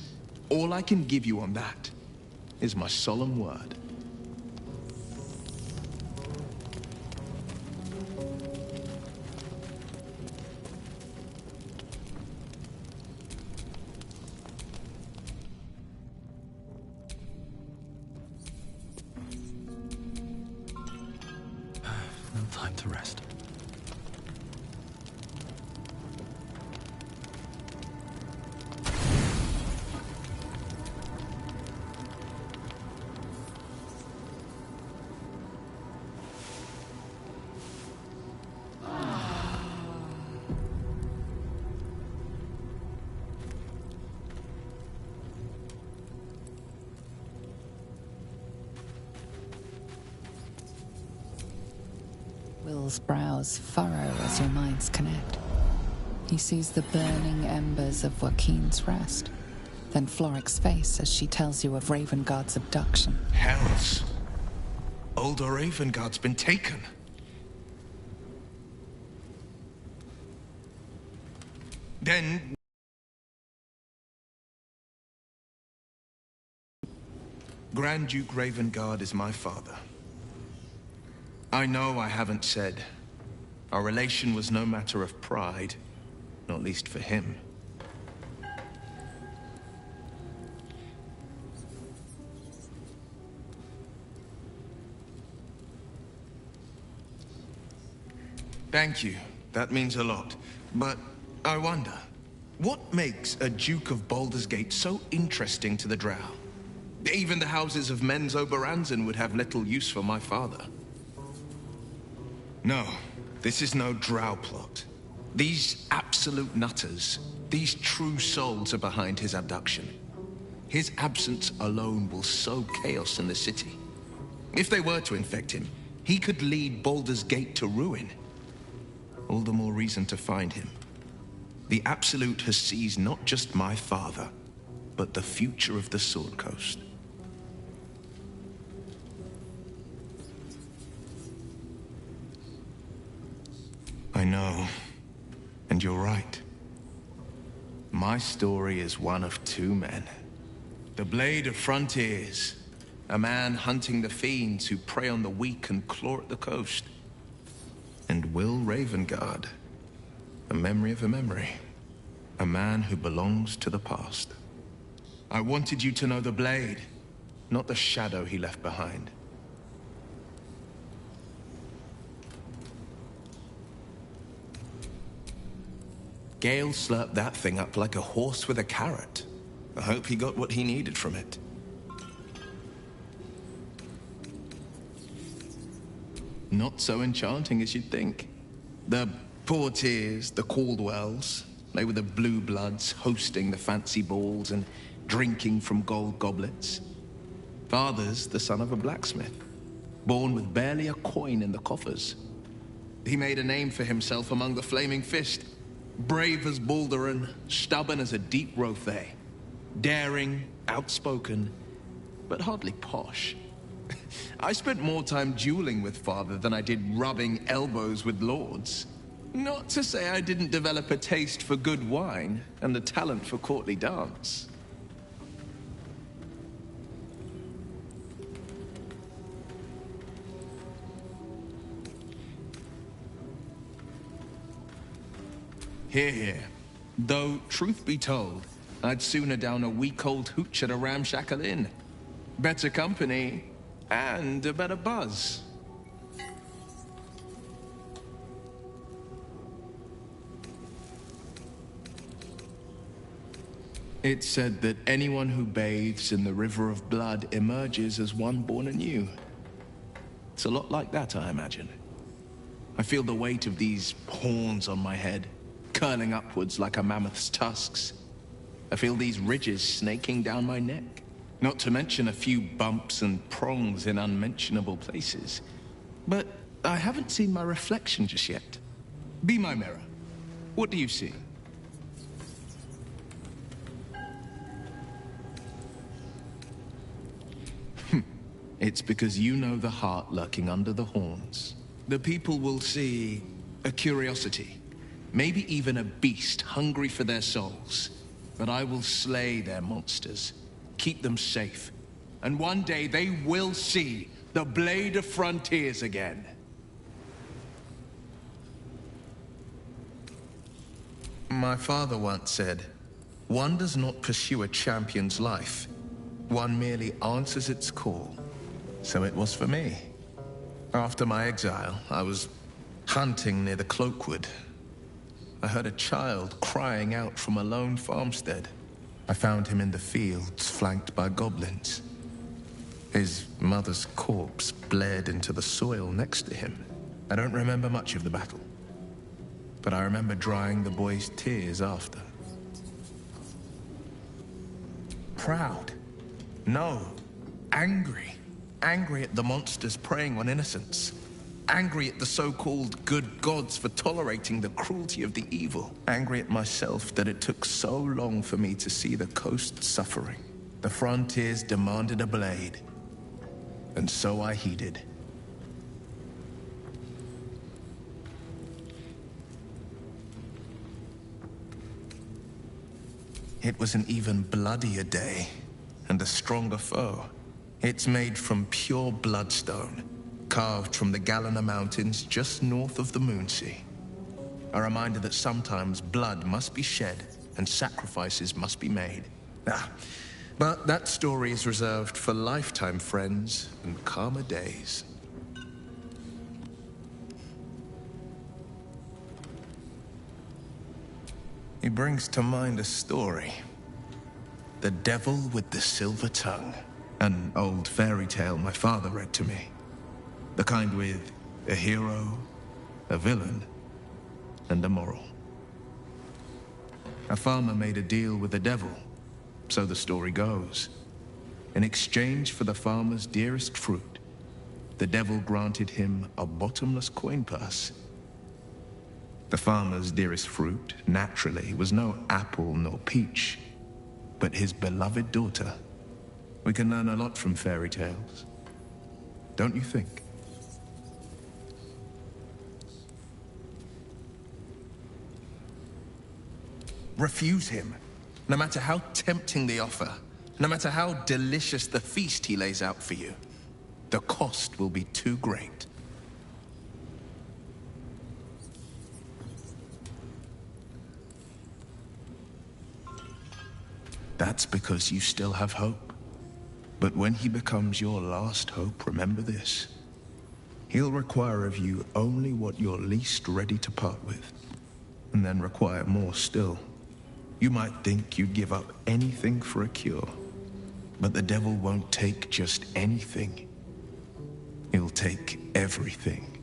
R: All I can give you on that is my solemn word.
D: No time to rest.
E: Kel's brows furrow as your minds connect. He sees the burning embers of Joaquin's rest, then Floric's face as she tells you of Ravengard's abduction.
R: Hells! Older Ravengard's been taken. Then... Grand Duke Ravengard is my father. I know I haven't said. Our relation was no matter of pride, not least for him. Thank you. That means a lot. But I wonder, what makes a Duke of Baldur's Gate so interesting to the Drow? Even the houses of Men's Oberanzen would have little use for my father. No, this is no Drow plot. These absolute nutters, these true souls are behind his abduction. His absence alone will sow chaos in the city. If they were to infect him, he could lead Baldur's Gate to ruin. All the more reason to find him. The Absolute has seized not just my father, but the future of the Sword Coast. I know, and you're right. My story is one of two men. The Blade of Frontiers, a man hunting the fiends who prey on the weak and claw at the coast. And Will Ravengard, a memory of a memory. A man who belongs to the past. I wanted you to know the Blade, not the shadow he left behind. Gale slurped that thing up like a horse with a carrot. I hope he got what he needed from it. Not so enchanting as you'd think. The Portiers, the Caldwells, they were the blue bloods hosting the fancy balls and drinking from gold goblets. Father's the son of a blacksmith, born with barely a coin in the coffers. He made a name for himself among the Flaming Fist. Brave as Baldur, stubborn as a deep Rothay. Daring, outspoken, but hardly posh. I spent more time dueling with Father than I did rubbing elbows with lords. Not to say I didn't develop a taste for good wine and the talent for courtly dance. Hear, hear. Though, truth be told, I'd sooner down a week-old hooch at a ramshackle inn. Better company, and a better buzz. It's said that anyone who bathes in the river of blood emerges as one born anew. It's a lot like that, I imagine. I feel the weight of these horns on my head, curling upwards like a mammoth's tusks. I feel these ridges snaking down my neck. Not to mention a few bumps and prongs in unmentionable places. But I haven't seen my reflection just yet. Be my mirror. What do you see? It's because you know the heart lurking under the horns. The people will see a curiosity. Maybe even a beast hungry for their souls. But I will slay their monsters. Keep them safe. And one day they will see the Blade of Frontiers again. My father once said, one does not pursue a champion's life. One merely answers its call. So it was for me. After my exile, I was hunting near the Cloakwood. I heard a child crying out from a lone farmstead. I found him in the fields, flanked by goblins. His mother's corpse bled into the soil next to him. I don't remember much of the battle, but I remember drying the boy's tears after. Proud? No. Angry. Angry at the monsters preying on innocents. Angry at the so-called good gods for tolerating the cruelty of the evil. Angry at myself that it took so long for me to see the coast suffering. The frontiers demanded a blade. And so I heeded. It was an even bloodier day, and a stronger foe. It's made from pure bloodstone, carved from the Galena Mountains just north of the Moonsea. A reminder that sometimes blood must be shed and sacrifices must be made. But that story is reserved for lifetime friends and calmer days. He brings to mind a story. The Devil with the Silver Tongue. An old fairy tale my father read to me. The kind with a hero, a villain, and a moral. A farmer made a deal with the devil, so the story goes. In exchange for the farmer's dearest fruit, the devil granted him a bottomless coin purse. The farmer's dearest fruit, naturally, was no apple nor peach, but his beloved daughter. We can learn a lot from fairy tales, don't you think? Refuse him, no matter how tempting the offer, no matter how delicious the feast he lays out for you. The cost will be too great. That's because you still have hope. But when he becomes your last hope, remember this. He'll require of you only what you're least ready to part with, and then require more still. You might think you'd give up anything for a cure, but the devil won't take just anything. He'll take everything.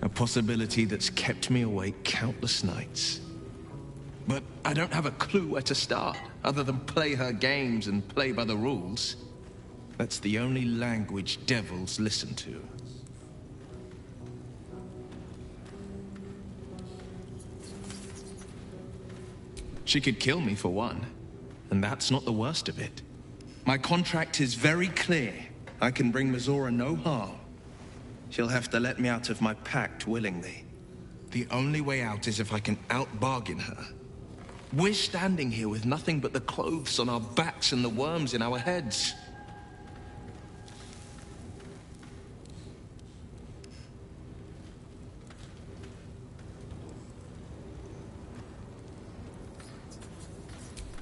R: A possibility that's kept me awake countless nights. But I don't have a clue where to start, other than play her games and play by the rules. That's the only language devils listen to. She could kill me for one, and that's not the worst of it. My contract is very clear. I can bring Mizora no harm. She'll have to let me out of my pact willingly. The only way out is if I can out-bargain her. We're standing here with nothing but the clothes on our backs and the worms in our heads.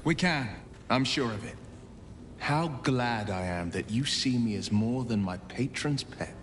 R: We can. I'm sure of it. How glad I am that you see me as more than my patron's pet.